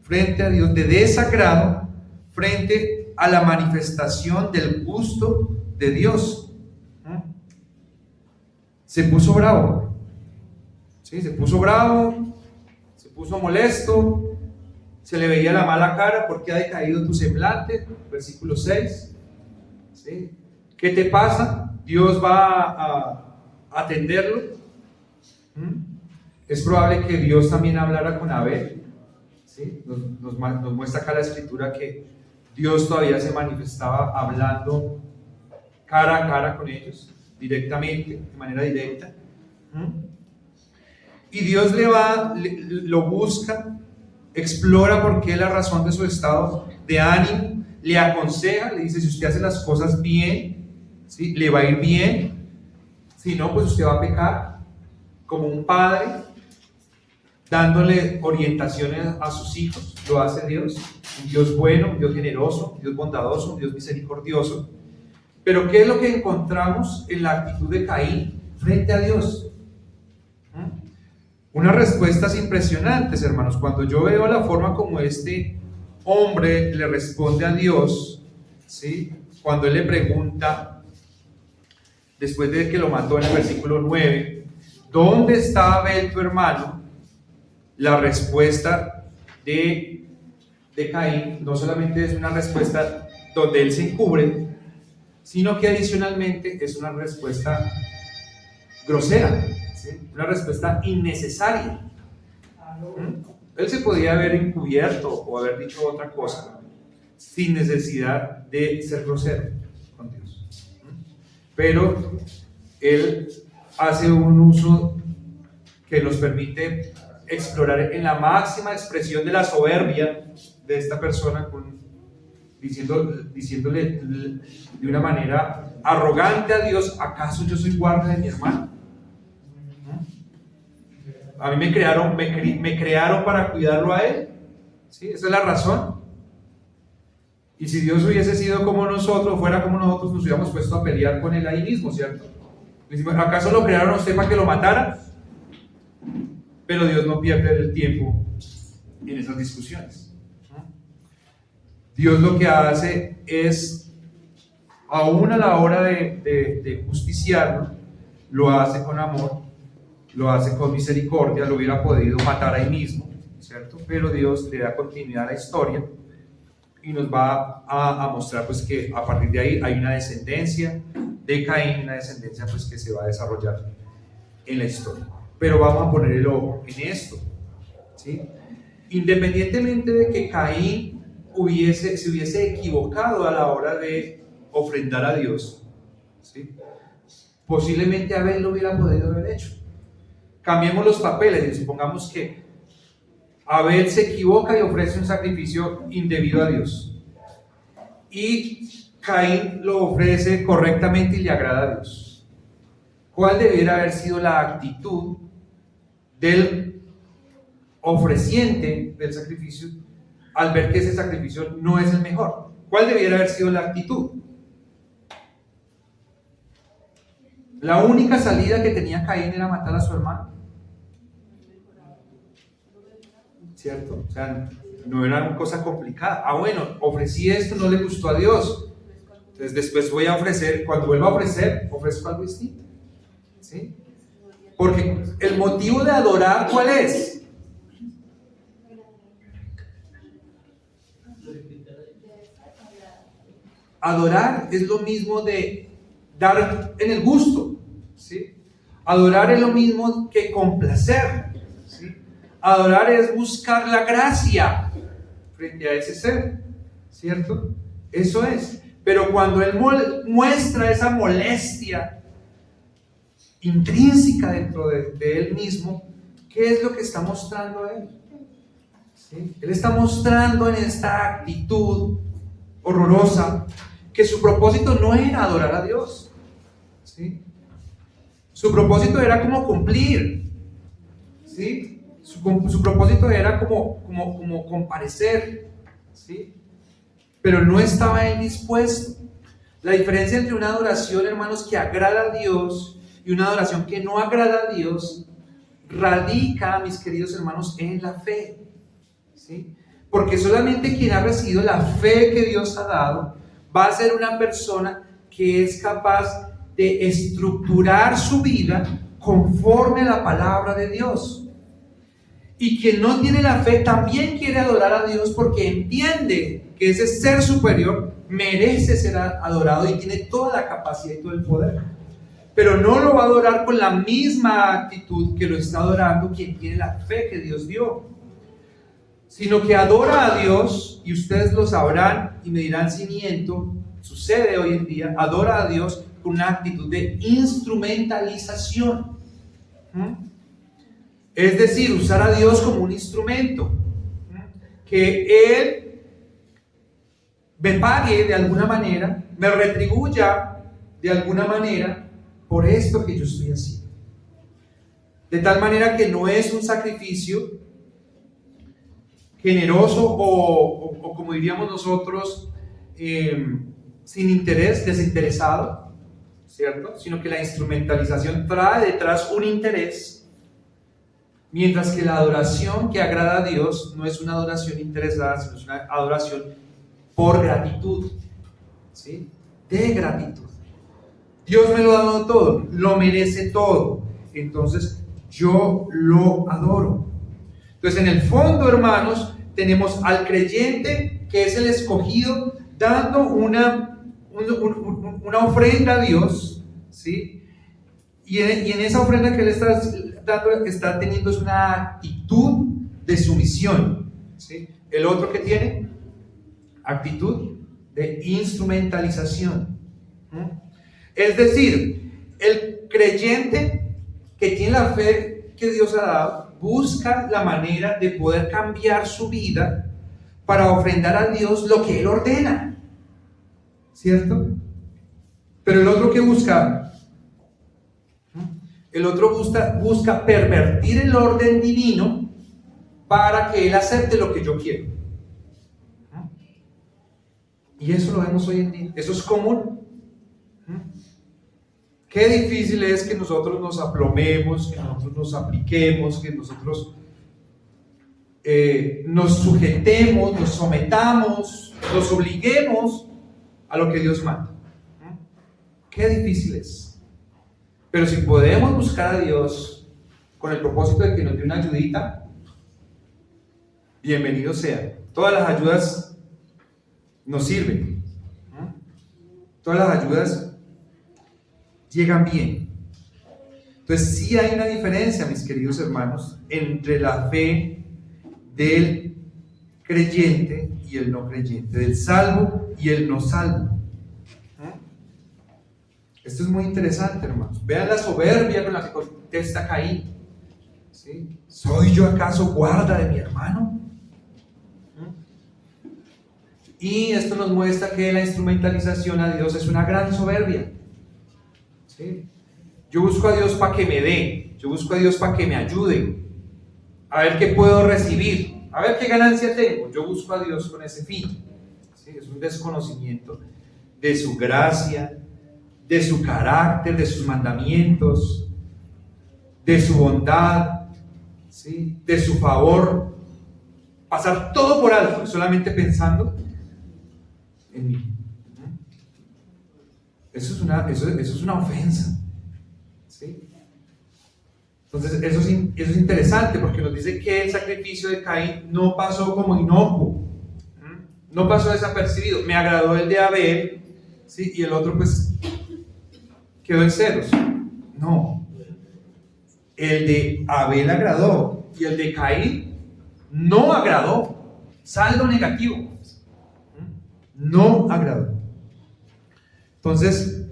A: frente a Dios, de desagrado frente a la manifestación del gusto de Dios. Se puso bravo, ¿sí? Se puso bravo, se puso molesto, se le veía la mala cara. ¿Por qué ha decaído tu semblante? Versículo 6, ¿sí? ¿Qué te pasa? Dios va a atenderlo. Es probable que Dios también hablara con Abel, ¿sí? Nos muestra acá la escritura que Dios todavía se manifestaba hablando cara a cara con ellos, directamente, de manera directa. Y Dios lo busca, explora por qué, la razón de su estado de ánimo, le aconseja, le dice: si usted hace las cosas bien, ¿sí?, le va a ir bien. Si no, pues usted va a pecar. Como un padre dándole orientaciones a sus hijos, lo hace Dios, un Dios bueno, un Dios generoso, un Dios bondadoso, un Dios misericordioso. Pero ¿qué es lo que encontramos en la actitud de Caín frente a Dios? Unas respuestas impresionantes, hermanos. Cuando yo veo la forma como este hombre le responde a Dios, ¿sí?, cuando él le pregunta, después de que lo mató en el versículo 9, ¿dónde está Abel tu hermano? La respuesta de Caín no solamente es una respuesta donde él se encubre, sino que adicionalmente es una respuesta grosera, ¿sí?, una respuesta innecesaria. Él se podía haber encubierto o haber dicho otra cosa sin necesidad de ser grosero con Dios, pero él hace un uso que nos permite explorar en la máxima expresión de la soberbia de esta persona, diciéndole de una manera arrogante a Dios: ¿acaso yo soy guardia de mi hermano? A mí me crearon para cuidarlo a él, ¿sí? Esa es la razón. Y si Dios hubiese sido como nosotros, fuera como nosotros, nos hubiéramos puesto a pelear con él ahí mismo, ¿cierto? ¿Acaso lo crearon a usted para que lo matara? Pero Dios no pierde el tiempo en esas discusiones. Dios lo que hace es, aún a la hora de justiciarlo, lo hace con amor, lo hace con misericordia. Lo hubiera podido matar ahí mismo, ¿cierto? Pero Dios le da continuidad a la historia y nos va a mostrar pues que a partir de ahí hay una descendencia de Caín, una descendencia pues que se va a desarrollar en la historia. Pero vamos a poner el ojo en esto, ¿sí? Independientemente de que Caín se hubiese equivocado a la hora de ofrendar a Dios, ¿sí? Posiblemente Abel lo hubiera podido haber hecho. Cambiemos los papeles y supongamos que Abel se equivoca y ofrece un sacrificio indebido a Dios, y Caín lo ofrece correctamente y le agrada a Dios. ¿Cuál debiera haber sido la actitud del ofreciente del sacrificio al ver que ese sacrificio no es el mejor? ¿Cuál debiera haber sido la actitud? La única salida que tenía Caín era matar a su hermano, ¿cierto? O sea, no era una cosa complicada. Bueno, ofrecí esto, no le gustó a Dios, entonces después voy a ofrecer, cuando vuelva a ofrecer, ofrezco algo distinto, ¿sí? Porque el motivo de adorar, ¿cuál es? Adorar es lo mismo de dar en el gusto, ¿sí? Adorar es lo mismo que complacer, ¿sí? Adorar es buscar la gracia frente a ese ser, ¿cierto? Eso es. Pero cuando él muestra esa molestia intrínseca dentro de él mismo, ¿qué es lo que está mostrando él? ¿Sí? Él está mostrando en esta actitud horrorosa que su propósito no era adorar a Dios, ¿sí? Su propósito era como cumplir, ¿sí? Su propósito era como comparecer, ¿sí? Pero no estaba él dispuesto. La diferencia entre una adoración, hermanos, que agrada a Dios y una adoración que no agrada a Dios radica, mis queridos hermanos, en la fe, ¿sí? Porque solamente quien ha recibido la fe que Dios ha dado va a ser una persona que es capaz de estructurar su vida conforme a la palabra de Dios. Y quien no tiene la fe también quiere adorar a Dios porque entiende que ese ser superior merece ser adorado y tiene toda la capacidad y todo el poder. Pero no lo va a adorar con la misma actitud que lo está adorando quien tiene la fe que Dios dio, sino que adora a Dios, y ustedes lo sabrán y me dirán si miento, sucede hoy en día, adora a Dios con una actitud de instrumentalización. Es decir, usar a Dios como un instrumento, que Él me pague de alguna manera, me retribuya de alguna manera por esto que yo estoy haciendo. De tal manera que no es un sacrificio generoso o como diríamos nosotros, sin interés, desinteresado, ¿cierto? Sino que la instrumentalización trae detrás un interés, mientras que la adoración que agrada a Dios no es una adoración interesada, sino es una adoración por gratitud, ¿sí? De gratitud. Dios me lo ha dado todo, lo merece todo, entonces yo lo adoro. Entonces, en el fondo, hermanos, tenemos al creyente que es el escogido dando una ofrenda a Dios, ¿sí? Y en esa ofrenda que él está dando, está teniendo es una actitud de sumisión, ¿sí? El otro que tiene actitud de instrumentalización. Es decir, el creyente que tiene la fe que Dios ha dado busca la manera de poder cambiar su vida para ofrendar a Dios lo que Él ordena, ¿cierto? Pero el otro que busca, el otro busca pervertir el orden divino para que Él acepte lo que yo quiero. Y eso lo vemos hoy en día, eso es común. Qué difícil es que nosotros nos aplomemos, que nosotros nos apliquemos, que nosotros nos sujetemos, nos sometamos, nos obliguemos a lo que Dios manda. Qué difícil es. Pero si podemos buscar a Dios con el propósito de que nos dé una ayudita, bienvenido sea. Todas las ayudas nos sirven. Todas las ayudas llegan bien. Entonces sí hay una diferencia, mis queridos hermanos, entre la fe del creyente y el no creyente, del salvo y el no salvo. Esto es muy interesante, hermanos. Vean la soberbia con la que contesta Caín. ¿Sí? ¿Soy yo acaso guarda de mi hermano? Y esto nos muestra que la instrumentalización a Dios es una gran soberbia. ¿Sí? Yo busco a Dios para que me dé, yo busco a Dios para que me ayude, a ver qué puedo recibir, a ver qué ganancia tengo. Yo busco a Dios con ese fin. ¿Sí? Es un desconocimiento de su gracia, de su carácter, de sus mandamientos, de su bondad, ¿sí? De su favor. Pasar todo por alto, solamente pensando en mí. Eso es una ofensa. ¿Sí? Entonces eso es interesante porque nos dice que el sacrificio de Caín no pasó como inocuo, no pasó desapercibido. Me agradó el de Abel, ¿sí? Y el otro pues quedó en ceros. No, el de Abel agradó y el de Caín no agradó. Saldo negativo, no agradó. Entonces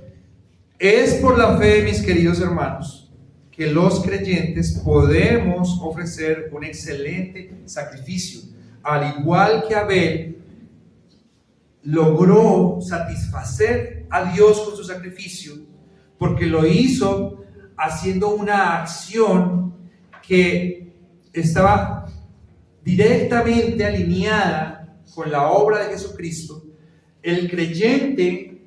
A: es por la fe, mis queridos hermanos, que los creyentes podemos ofrecer un excelente sacrificio, al igual que Abel logró satisfacer a Dios con su sacrificio, porque lo hizo haciendo una acción que estaba directamente alineada con la obra de Jesucristo. El creyente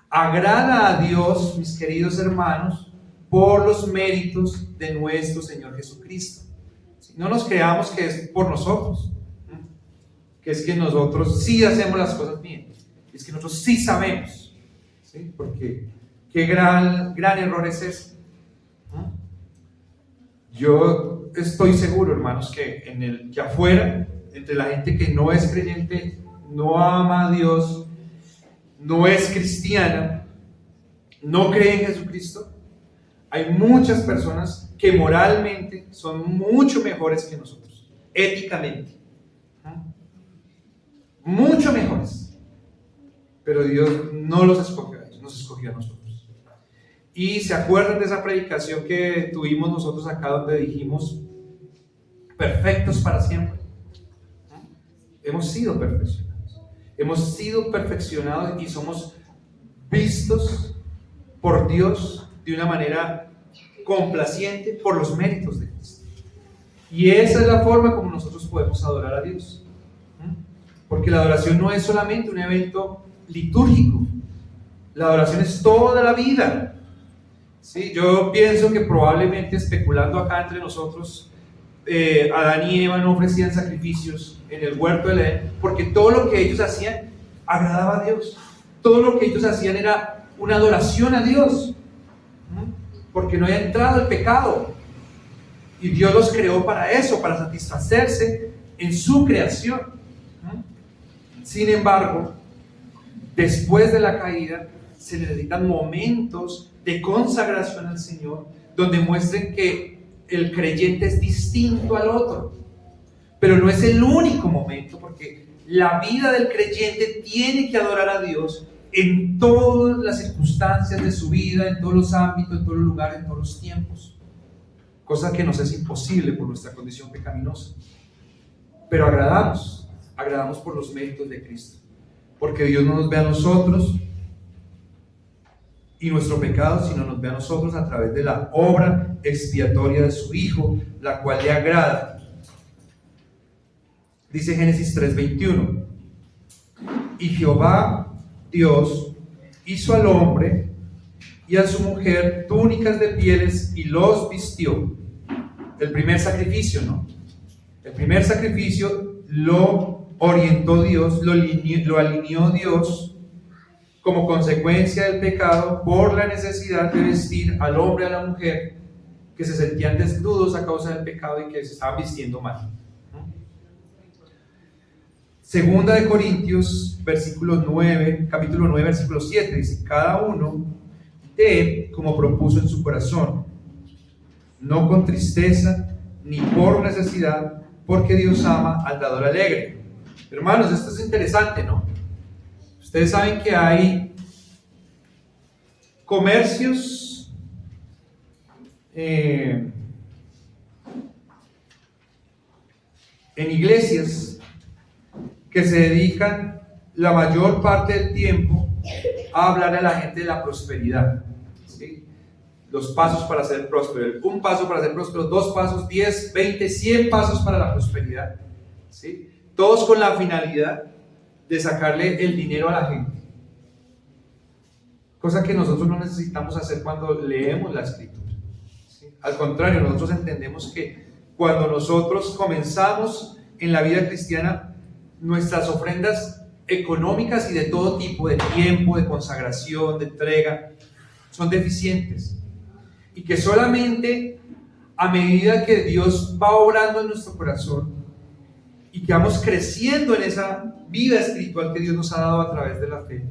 A: agrada a Dios, mis queridos hermanos, por los méritos de nuestro Señor Jesucristo. No nos creamos que es por nosotros, que es que nosotros sí hacemos las cosas bien, es que nosotros sí sabemos, ¿sí? Porque qué gran error es ese. Yo estoy seguro, hermanos, que afuera, entre la gente que no es creyente, no ama a Dios, no es cristiana, no cree en Jesucristo, hay muchas personas que moralmente son mucho mejores que nosotros, éticamente, mucho mejores, pero Dios no los escogió a ellos, nos escogió a nosotros. Y se acuerdan de esa predicación que tuvimos nosotros acá donde dijimos perfectos para siempre. Hemos sido perfeccionados, hemos sido perfeccionados y somos vistos por Dios de una manera complaciente por los méritos de Cristo. Y esa es la forma como nosotros podemos adorar a Dios. Porque la adoración no es solamente un evento litúrgico, la adoración es toda la vida. ¿Sí? Yo pienso que probablemente, especulando acá entre nosotros, Adán y Eva no ofrecían sacrificios en el huerto del Edén porque todo lo que ellos hacían agradaba a Dios. Todo lo que ellos hacían era una adoración a Dios, porque no había entrado el pecado y Dios los creó para eso, para satisfacerse en su creación. Sin embargo, después de la caída se necesitan momentos de consagración al Señor donde muestren que el creyente es distinto al otro, pero no es el único momento, porque la vida del creyente tiene que adorar a Dios en todas las circunstancias de su vida, en todos los ámbitos, en todos los lugares, en todos los tiempos, cosa que nos es imposible por nuestra condición pecaminosa. Pero agradamos por los méritos de Cristo, porque Dios no nos ve a nosotros y nuestro pecado, sino nos ve a nosotros a través de la obra expiatoria de su Hijo, la cual le agrada. Dice Génesis 3:21: y Jehová Dios hizo al hombre y a su mujer túnicas de pieles y los vistió. El primer sacrificio, ¿no? El primer sacrificio lo orientó Dios, lo alineó Dios como consecuencia del pecado por la necesidad de vestir al hombre y a la mujer que se sentían desnudos a causa del pecado y que se estaban vistiendo mal. Segunda de Corintios, capítulo 9, versículo 7, dice: cada uno dé como propuso en su corazón, no con tristeza ni por necesidad, porque Dios ama al dador alegre. Hermanos, esto es interesante, ¿no? Ustedes saben que hay comercios en iglesias que se dedican la mayor parte del tiempo a hablar a la gente de la prosperidad, ¿sí? Los pasos para ser próspero, un paso para ser próspero, 2 pasos, 10, 20, 100 pasos para la prosperidad, ¿sí? Todos con la finalidad de sacarle el dinero a la gente, cosa que nosotros no necesitamos hacer cuando leemos la escritura, ¿sí? Al contrario, nosotros entendemos que cuando nosotros comenzamos en la vida cristiana, nuestras ofrendas económicas y de todo tipo, de tiempo, de consagración, de entrega, son deficientes, y que solamente a medida que Dios va obrando en nuestro corazón y que vamos creciendo en esa vida espiritual que Dios nos ha dado a través de la fe,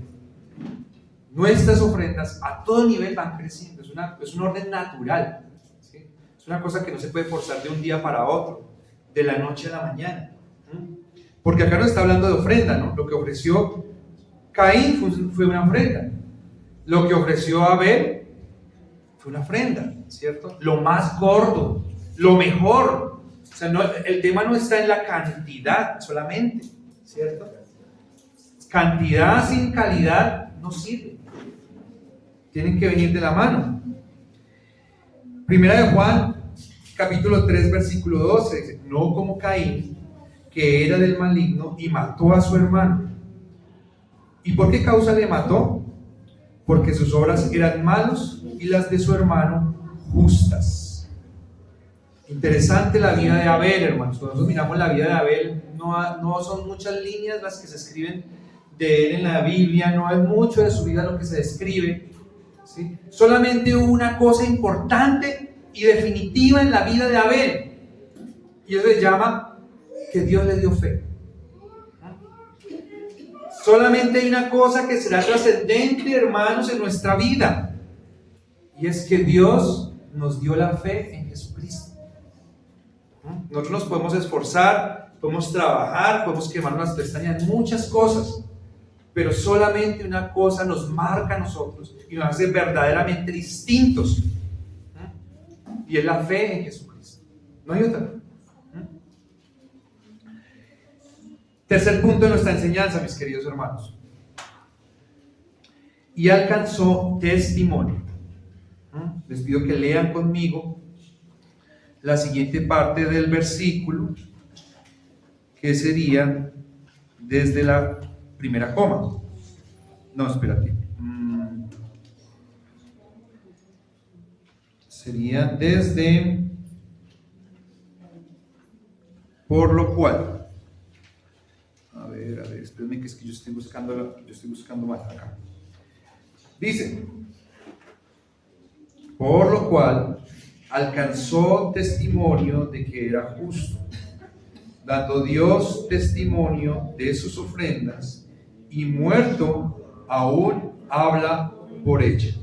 A: nuestras ofrendas a todo nivel van creciendo. Es un orden natural, ¿sí? Es una cosa que no se puede forzar de un día para otro, de la noche a la mañana. Porque acá no está hablando de ofrenda, ¿no? Lo que ofreció Caín fue una ofrenda. Lo que ofreció Abel fue una ofrenda, ¿cierto? Lo más gordo, lo mejor. O sea, el tema no está en la cantidad solamente, ¿cierto? Cantidad sin calidad no sirve. Tienen que venir de la mano. Primera de Juan, capítulo 3, versículo 12, dice: no como Caín, que era del maligno y mató a su hermano. ¿Y por qué causa le mató? Porque sus obras eran malas y las de su hermano justas. Interesante la vida de Abel, hermanos. Cuando nosotros miramos la vida de Abel, no son muchas líneas las que se escriben de él en la Biblia, no es mucho de su vida lo que se describe, ¿sí? Solamente una cosa importante y definitiva en la vida de Abel, y eso se llama que Dios le dio fe. Solamente hay una cosa que será trascendente, hermanos, en nuestra vida, y es que Dios nos dio la fe en Jesucristo. Nosotros nos podemos esforzar, podemos trabajar, podemos quemar las pestañas, muchas cosas, pero solamente una cosa nos marca a nosotros y nos hace verdaderamente distintos, y es la fe en Jesucristo. No hay otra. Tercer punto de nuestra enseñanza, mis queridos hermanos: y alcanzó testimonio. Les pido que lean conmigo la siguiente parte del versículo, que sería desde la primera coma. No, espérate. Sería desde por lo cual. A ver, espérenme, que es que yo estoy buscando más acá. Dice: por lo cual alcanzó testimonio de que era justo, dando Dios testimonio de sus ofrendas, y muerto aún habla por ella.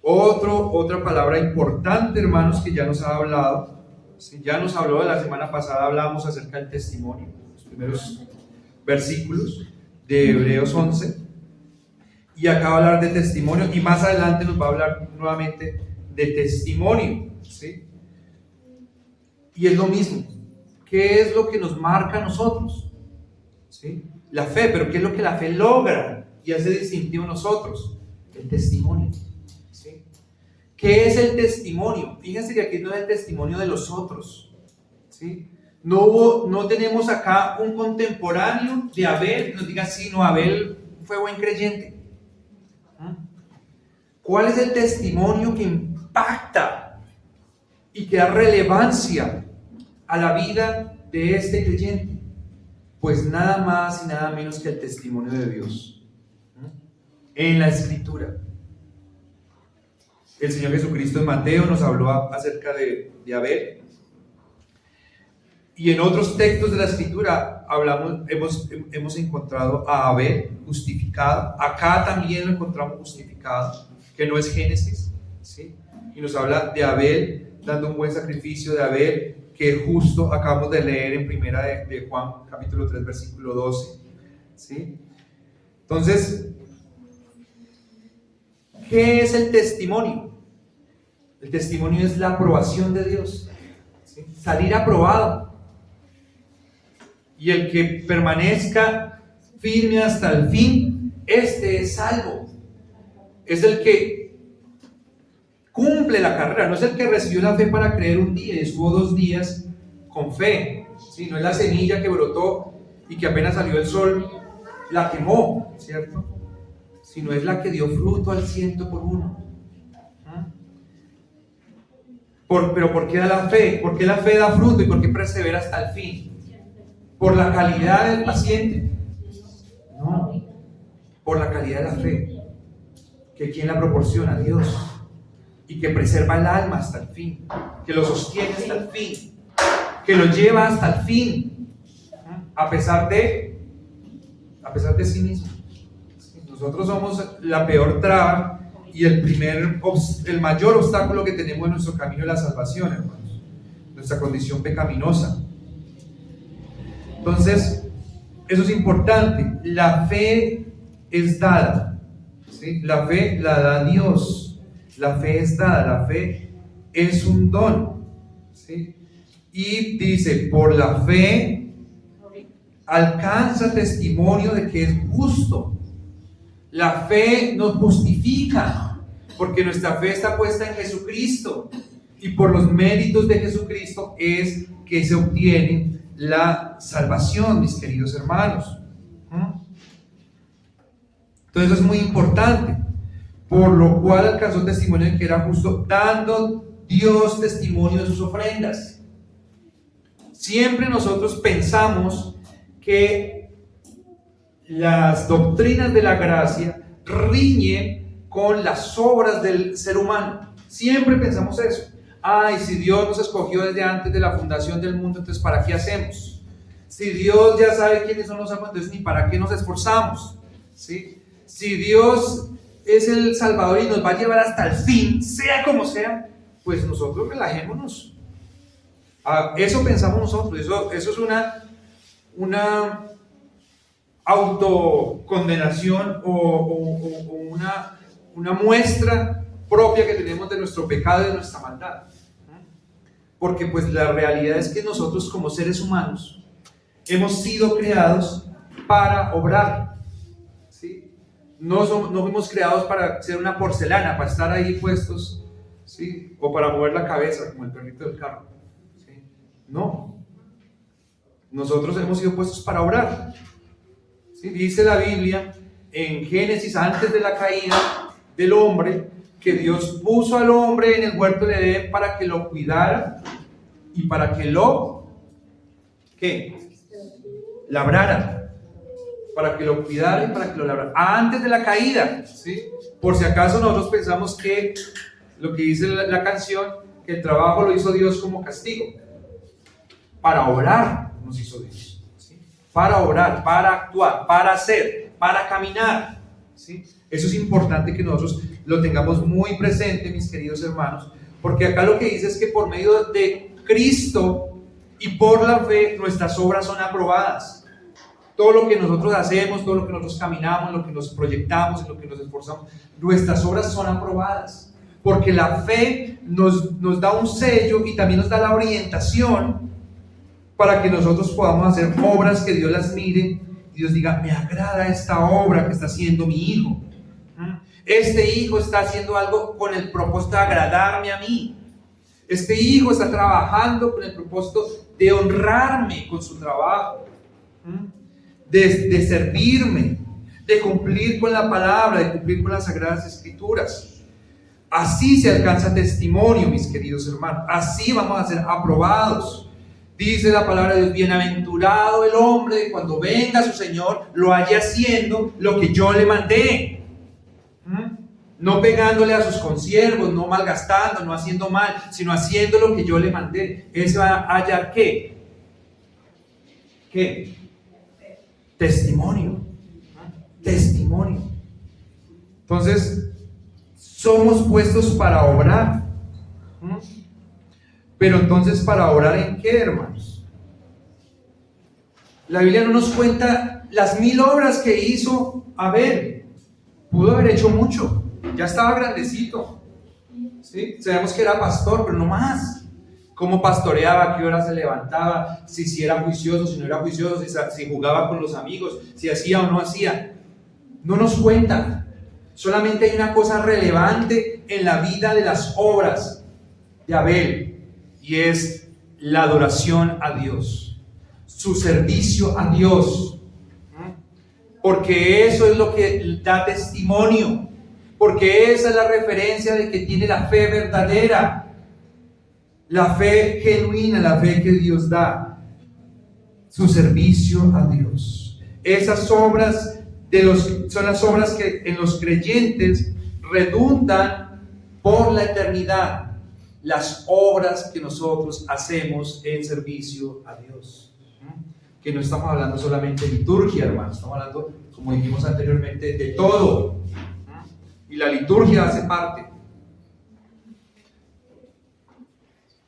A: Otra palabra importante, hermanos, que ya nos ha hablado, ¿sí? Ya nos habló de la semana pasada, hablábamos acerca del testimonio, los primeros versículos de Hebreos 11, y acá va a hablar de testimonio, y más adelante nos va a hablar nuevamente de testimonio, ¿sí? Y es lo mismo. ¿Qué es lo que nos marca a nosotros? ¿Sí? La fe, pero ¿qué es lo que la fe logra y hace distintivo a nosotros? El testimonio, ¿sí? ¿Qué es el testimonio? Fíjense que aquí no es el testimonio de los otros, ¿sí? No tenemos acá un contemporáneo de Abel que nos diga: sí, no, Abel fue buen creyente. ¿Cuál es el testimonio que impacta y que da relevancia a la vida de este creyente? Pues nada más y nada menos que el testimonio de Dios en la Escritura. El Señor Jesucristo en Mateo nos habló acerca de Abel, Y en otros textos de la Escritura hemos encontrado a Abel justificado. Acá también lo encontramos justificado, que no es Génesis, ¿sí? Y nos habla de Abel dando un buen sacrificio, de Abel que justo acabamos de leer en primera de Juan, capítulo 3, versículo 12, ¿sí? Entonces, ¿qué es el testimonio? El testimonio es la aprobación de Dios, ¿sí? Salir aprobado. Y el que permanezca firme hasta el fin, este es salvo. Es el que cumple la carrera, no es el que recibió la fe para creer un día y estuvo 2 días con fe, ¿sí? No es la semilla que brotó y que apenas salió el sol la quemó, ¿cierto? Sino es la que dio fruto al 100 por 1. Pero ¿por qué da la fe? ¿Por qué la fe da fruto y por qué persevera hasta el fin? ¿Por la calidad del paciente? No, por la calidad de la fe. Que quien la proporciona, Dios, y que preserva el alma hasta el fin, que lo sostiene hasta el fin, que lo lleva hasta el fin, a pesar de sí mismo. Nosotros somos la peor traba y el mayor obstáculo que tenemos en nuestro camino es la salvación, hermanos, nuestra condición pecaminosa. Entonces, eso es importante. La fe es dada, ¿sí? La fe la da Dios. La fe es dada, la fe es un don, ¿sí? Y dice, por la fe alcanza testimonio de que es justo. La fe nos justifica, porque nuestra fe está puesta en Jesucristo, y por los méritos de Jesucristo es que se obtiene la salvación, mis queridos hermanos. Entonces eso es muy importante. Por lo cual alcanzó testimonio de que era justo, dando Dios testimonio de sus ofrendas. Siempre nosotros pensamos que las doctrinas de la gracia riñen con las obras del ser humano. Siempre pensamos eso. Ay, si Dios nos escogió desde antes de la fundación del mundo, entonces ¿para qué hacemos? Si Dios ya sabe quiénes son los amos, entonces ni para qué nos esforzamos, ¿sí? Si Dios es el Salvador y nos va a llevar hasta el fin, sea como sea, pues nosotros relajémonos. Eso pensamos nosotros. Eso es una autocondenación o una muestra propia que tenemos de nuestro pecado y de nuestra maldad. Porque pues la realidad es que nosotros como seres humanos hemos sido creados para obrar, ¿sí? No fuimos creados para ser una porcelana, para estar ahí puestos, ¿sí? O para mover la cabeza como el perrito del carro, ¿sí? No, nosotros hemos sido puestos para obrar, ¿sí? Dice la Biblia en Génesis, antes de la caída del hombre, que Dios puso al hombre en el huerto de Edén para que lo cuidara y para que lo labrara, para que lo cuidara y para que lo labrara, antes de la caída, ¿sí? Por si acaso nosotros pensamos que lo que dice la canción, que el trabajo lo hizo Dios como castigo. Para obrar nos hizo Dios, ¿sí? Para obrar, para actuar, para hacer, para caminar, ¿sí? Eso es importante que nosotros lo tengamos muy presente, mis queridos hermanos, porque acá lo que dice es que por medio de Cristo y por la fe nuestras obras son aprobadas. Todo lo que nosotros hacemos, todo lo que nosotros caminamos, lo que nos proyectamos, en lo que nos esforzamos, nuestras obras son aprobadas, porque la fe nos da un sello y también nos da la orientación para que nosotros podamos hacer obras que Dios las mire y Dios diga, me agrada esta obra que está haciendo mi hijo. Este hijo está haciendo algo con el propósito de agradarme a mí. Este hijo está trabajando con el propósito de honrarme con su trabajo, de servirme, de cumplir con la palabra, de cumplir con las Sagradas Escrituras. Así se alcanza testimonio, mis queridos hermanos. Así vamos a ser aprobados. Dice la palabra de Dios, bienaventurado el hombre que cuando venga su Señor lo haya haciendo lo que yo le mandé. No pegándole a sus consiervos, no malgastando, no haciendo mal, sino haciendo lo que yo le mandé. Ese va a hallar ¿qué? ¿qué? Testimonio. Testimonio. Entonces, somos puestos para obrar. Pero entonces, ¿para obrar en qué, hermanos? La Biblia no nos cuenta las 1000 obras que hizo Abel. Pudo haber hecho mucho. Ya estaba grandecito. ¿Sí? Sabemos que era pastor, pero no más. Cómo pastoreaba, a qué hora se levantaba, si era juicioso, si no era juicioso, si jugaba con los amigos, si hacía o no hacía. No nos cuenta. Solamente hay una cosa relevante en la vida de las obras de Abel, y es la adoración a Dios, su servicio a Dios, porque eso es lo que da testimonio, porque esa es la referencia de que tiene la fe verdadera, la fe genuina, la fe que Dios da, su servicio a Dios. Esas obras son las obras que en los creyentes redundan por la eternidad, las obras que nosotros hacemos en servicio a Dios. Que no estamos hablando solamente de liturgia, hermanos, estamos hablando, como dijimos anteriormente, de todo. Y la liturgia hace parte.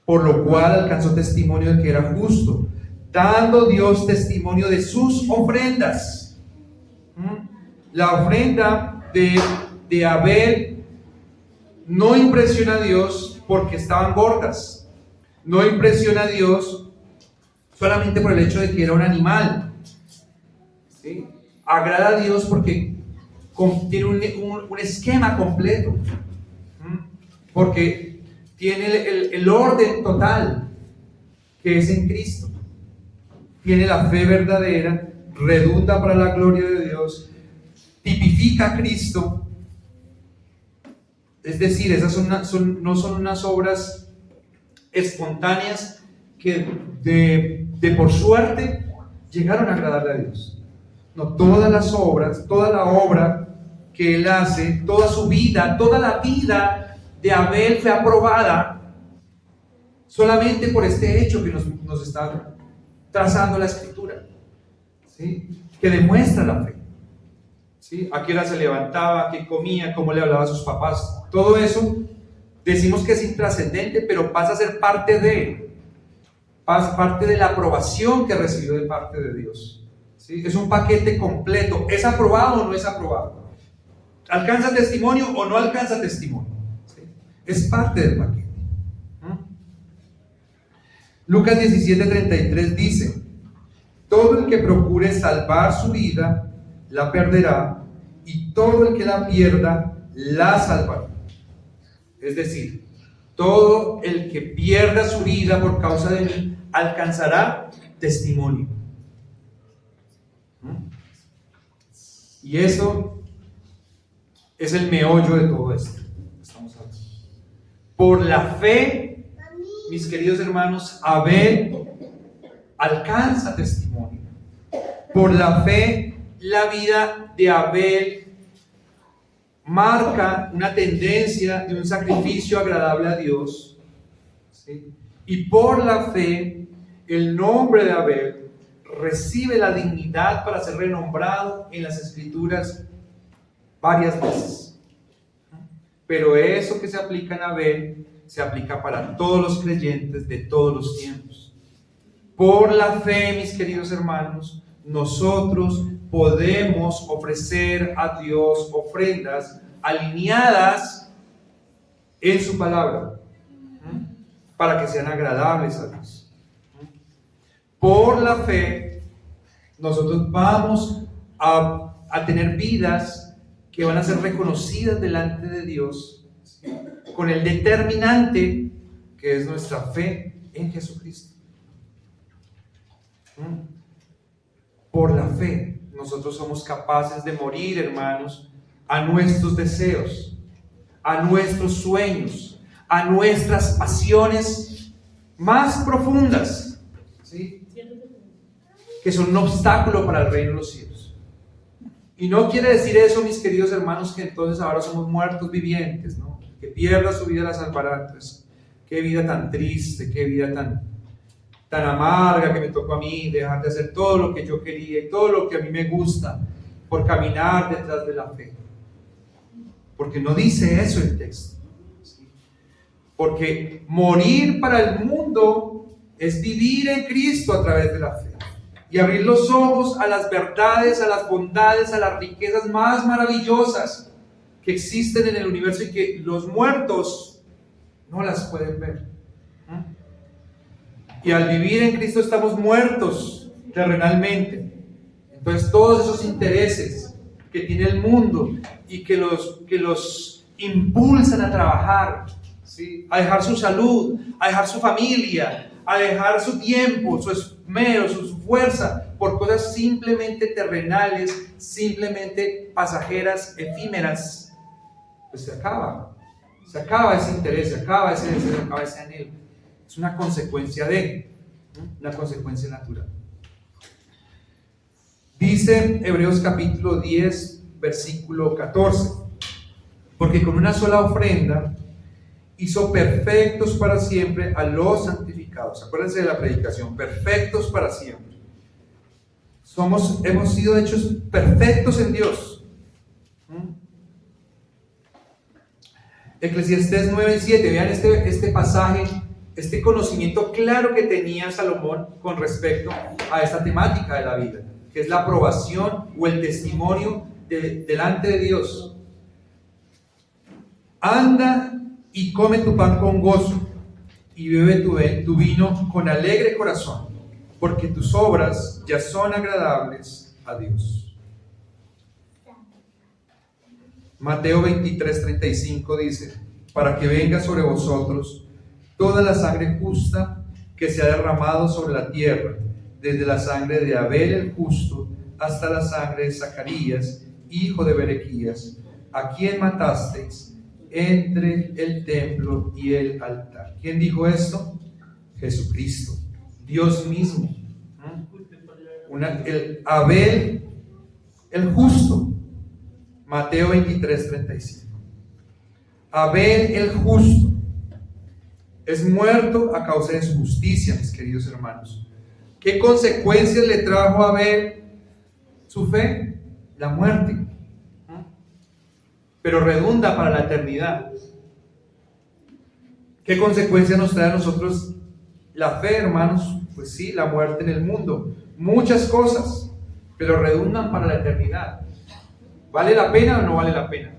A: Por lo cual alcanzó testimonio de que era justo, dando Dios testimonio de sus ofrendas. La ofrenda de Abel no impresiona a Dios porque estaban gordas. No impresiona a Dios solamente por el hecho de que era un animal. ¿Sí? Agrada a Dios porque tiene un esquema completo. Porque tiene el orden total que es en Cristo. Tiene la fe verdadera, redunda para la gloria de Dios, tipifica a Cristo. Es decir, esas no son unas obras espontáneas que de por suerte llegaron a agradarle a Dios. No, todas las obras, toda la obra que Él hace, toda su vida, toda la vida de Abel fue aprobada solamente por este hecho que nos está trazando la Escritura, ¿sí? Que demuestra la fe, ¿sí? A qué hora se levantaba, qué comía, cómo le hablaba a sus papás. Todo eso decimos que es intrascendente, pero pasa a ser parte de la aprobación que recibió de parte de Dios, ¿sí? Es un paquete completo. ¿Es aprobado o no es aprobado? ¿Alcanza testimonio o no alcanza testimonio? Es parte del paquete. Lucas 17:33 dice: todo el que procure salvar su vida la perderá, y todo el que la pierda la salvará. Es decir, todo el que pierda su vida por causa de mí alcanzará testimonio. Y eso es el meollo de todo esto. Por la fe, mis queridos hermanos, Abel alcanza testimonio. Por la fe, la vida de Abel marca una tendencia de un sacrificio agradable a Dios, ¿sí? Y por la fe, el nombre de Abel recibe la dignidad para ser renombrado en las Escrituras varias veces. Pero eso que se aplica en Abel se aplica para todos los creyentes de todos los tiempos. Por la fe, mis queridos hermanos, nosotros podemos ofrecer a Dios ofrendas alineadas en su palabra, para que sean agradables a Dios. Por la fe, nosotros vamos a tener vidas que van a ser reconocidas delante de Dios, ¿sí? Con el determinante que es nuestra fe en Jesucristo. Por la fe nosotros somos capaces de morir, hermanos, a nuestros deseos, a nuestros sueños, a nuestras pasiones más profundas, ¿sí? Que son un obstáculo para el reino de los cielos. Y no quiere decir eso, mis queridos hermanos, que entonces ahora somos muertos vivientes, ¿no? Que pierda su vida la salvará. Entonces, qué vida tan triste, qué vida tan amarga que me tocó a mí, dejar de hacer todo lo que yo quería y todo lo que a mí me gusta por caminar detrás de la fe. Porque no dice eso el texto. ¿Sí? Porque morir para el mundo es vivir en Cristo a través de la fe y abrir los ojos a las verdades, a las bondades, a las riquezas más maravillosas que existen en el universo y que los muertos no las pueden ver. Y al vivir en Cristo estamos muertos terrenalmente. Entonces todos esos intereses que tiene el mundo y que los impulsan a trabajar, ¿sí? A dejar su salud, a dejar su familia, a dejar su tiempo, su esmero, su fuerza por cosas simplemente terrenales, simplemente pasajeras, efímeras, pues se acaba ese interés, se acaba ese deseo, se acaba ese anhelo. Es una consecuencia una consecuencia natural. Dice Hebreos capítulo 10, versículo 14, porque con una sola ofrenda hizo perfectos para siempre a los santificados. Acuérdense de la predicación, perfectos para siempre. Hemos sido hechos perfectos en Dios. Eclesiastés 9:7, vean este pasaje, este conocimiento claro que tenía Salomón con respecto a esta temática de la vida, que es la aprobación o el testimonio delante de Dios. Anda y come tu pan con gozo y bebe tu vino con alegre corazón, porque tus obras ya son agradables a Dios. Mateo 23:35 dice, para que venga sobre vosotros toda la sangre justa que se ha derramado sobre la tierra, desde la sangre de Abel el justo hasta la sangre de Zacarías, hijo de Berequías, a quien matasteis entre el templo y el altar. ¿Quién dijo esto? Jesucristo, Dios mismo. Abel el justo, Mateo 23:35. Abel el justo es muerto a causa de su justicia, mis queridos hermanos. ¿Qué consecuencias le trajo a Abel su fe? La muerte. Pero redunda para la eternidad. ¿Qué consecuencias nos trae a nosotros la fe, hermanos? Pues sí, la muerte en el mundo. Muchas cosas, pero redundan para la eternidad. ¿Vale la pena o no vale la pena?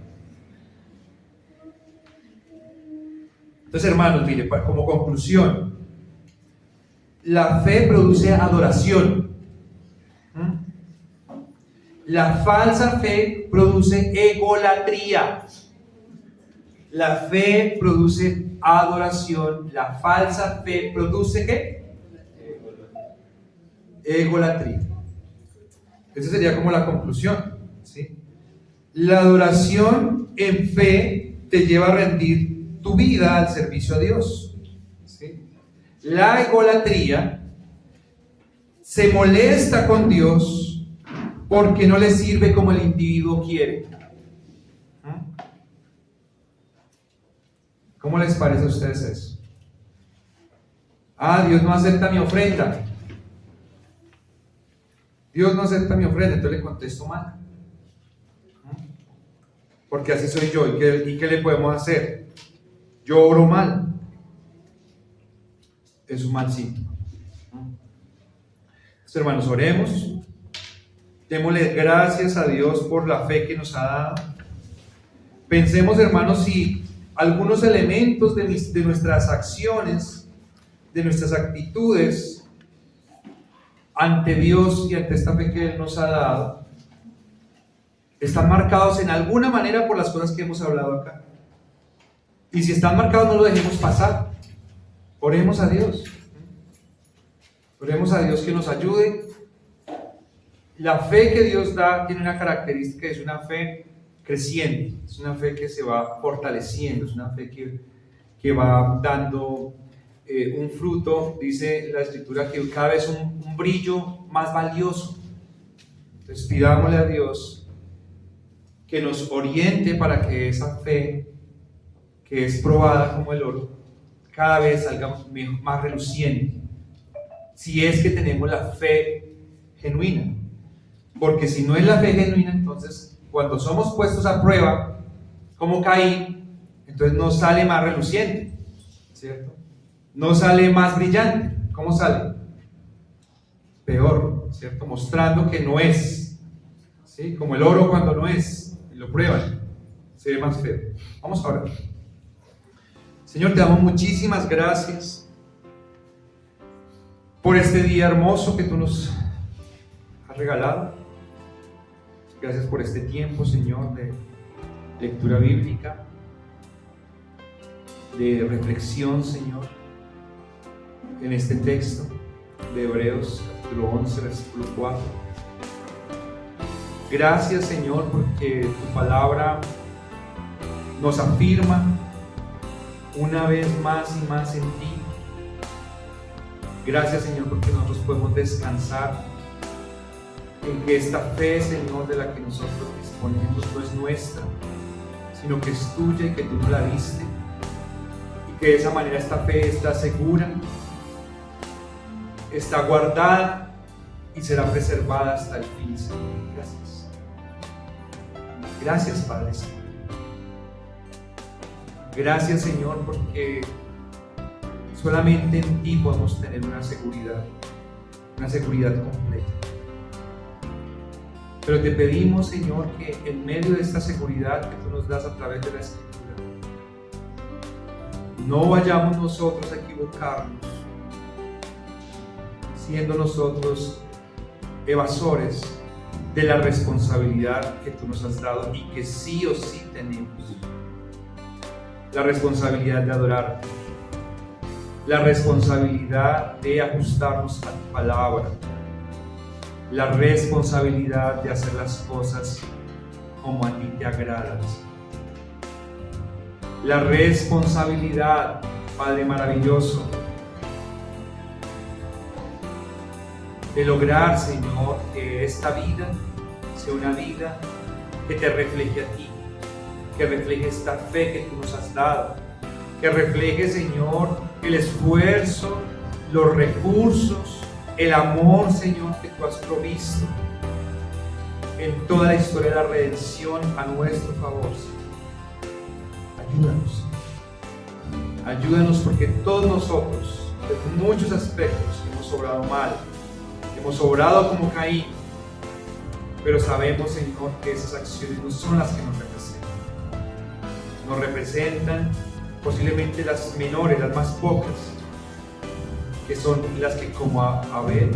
A: Entonces, hermanos, mire, como conclusión, la fe produce adoración. La falsa fe produce egolatría. La fe produce adoración. La falsa fe produce ¿qué? Egolatría. Esa sería como la conclusión, ¿sí? La adoración en fe te lleva a rendir tu vida al servicio a Dios, ¿sí? La egolatría se molesta con Dios porque no le sirve como el individuo quiere. ¿Cómo les parece a ustedes eso? Dios no acepta mi ofrenda. Dios no acepta mi ofrenda, entonces le contesto mal. Porque así soy yo. ¿Y qué le podemos hacer? Yo oro mal. Es un mal síntoma. Entonces, hermanos, oremos. Démosle gracias a Dios por la fe que nos ha dado. Pensemos, hermanos, si algunos elementos de nuestras acciones, de nuestras actitudes ante Dios y ante esta fe que Él nos ha dado, están marcados en alguna manera por las cosas que hemos hablado acá. Y si están marcados, no lo dejemos pasar. Oremos a Dios. Oremos a Dios que nos ayude. La fe que Dios da tiene una característica, es una fe creciente, es una fe que se va fortaleciendo, es una fe que va dando un fruto, dice la Escritura, que cada vez un brillo más valioso. Entonces pidámosle a Dios que nos oriente para que esa fe, que es probada como el oro, cada vez salga más reluciente, si es que tenemos la fe genuina. Porque si no es la fe genuina, entonces cuando somos puestos a prueba, como Caín, entonces no sale más reluciente, ¿cierto? No sale más brillante. ¿Cómo sale? Peor, ¿cierto? Mostrando que no es, ¿sí? Como el oro cuando no es, y lo prueban, se ve más feo. Vamos a orar. Señor, te damos muchísimas gracias por este día hermoso que tú nos has regalado. Gracias por este tiempo, Señor, de lectura bíblica, de reflexión, Señor, en este texto de Hebreos, capítulo 11, versículo 4. Gracias, Señor, porque tu palabra nos afirma una vez más y más en ti. Gracias, Señor, porque nosotros podemos descansar en que esta fe, Señor, de la que nosotros disponemos no es nuestra, sino que es tuya y que tú nos la diste, y que de esa manera esta fe está segura, está guardada y será preservada hasta el fin, Señor. Gracias. Gracias, Padre Santo. Gracias, Señor, porque solamente en ti podemos tener una seguridad completa. Pero te pedimos, Señor, que en medio de esta seguridad que tú nos das a través de la Escritura, no vayamos nosotros a equivocarnos, siendo nosotros evasores de la responsabilidad que tú nos has dado y que sí o sí tenemos. La responsabilidad de adorarte, la responsabilidad de ajustarnos a tu palabra, la responsabilidad de hacer las cosas como a ti te agradas, la responsabilidad, Padre maravilloso, de lograr, Señor, que esta vida sea una vida que te refleje a ti, que refleje esta fe que tú nos has dado, que refleje, Señor, el esfuerzo, los recursos, el amor, Señor, que tú has provisto en toda la historia de la redención a nuestro favor, Señor. Ayúdanos. Ayúdanos porque todos nosotros, en muchos aspectos, hemos obrado mal, hemos obrado como Caín, pero sabemos, Señor, que esas acciones no son las que nos representan. Nos representan posiblemente las menores, las más pocas, que son las que como Abel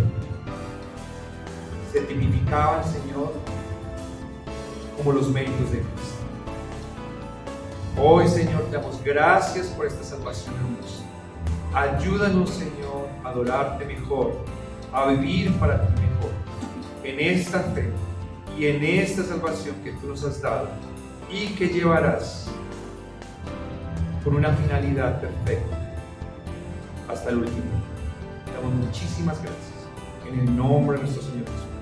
A: se tipificaban, Señor, como los méritos de Cristo. Hoy, Señor, te damos gracias por esta salvación hermosa. Ayúdanos, Señor, a adorarte mejor, a vivir para ti mejor, en esta fe y en esta salvación que tú nos has dado y que llevarás con una finalidad perfecta hasta el último. Te damos muchísimas gracias en el nombre de nuestro Señor Jesús.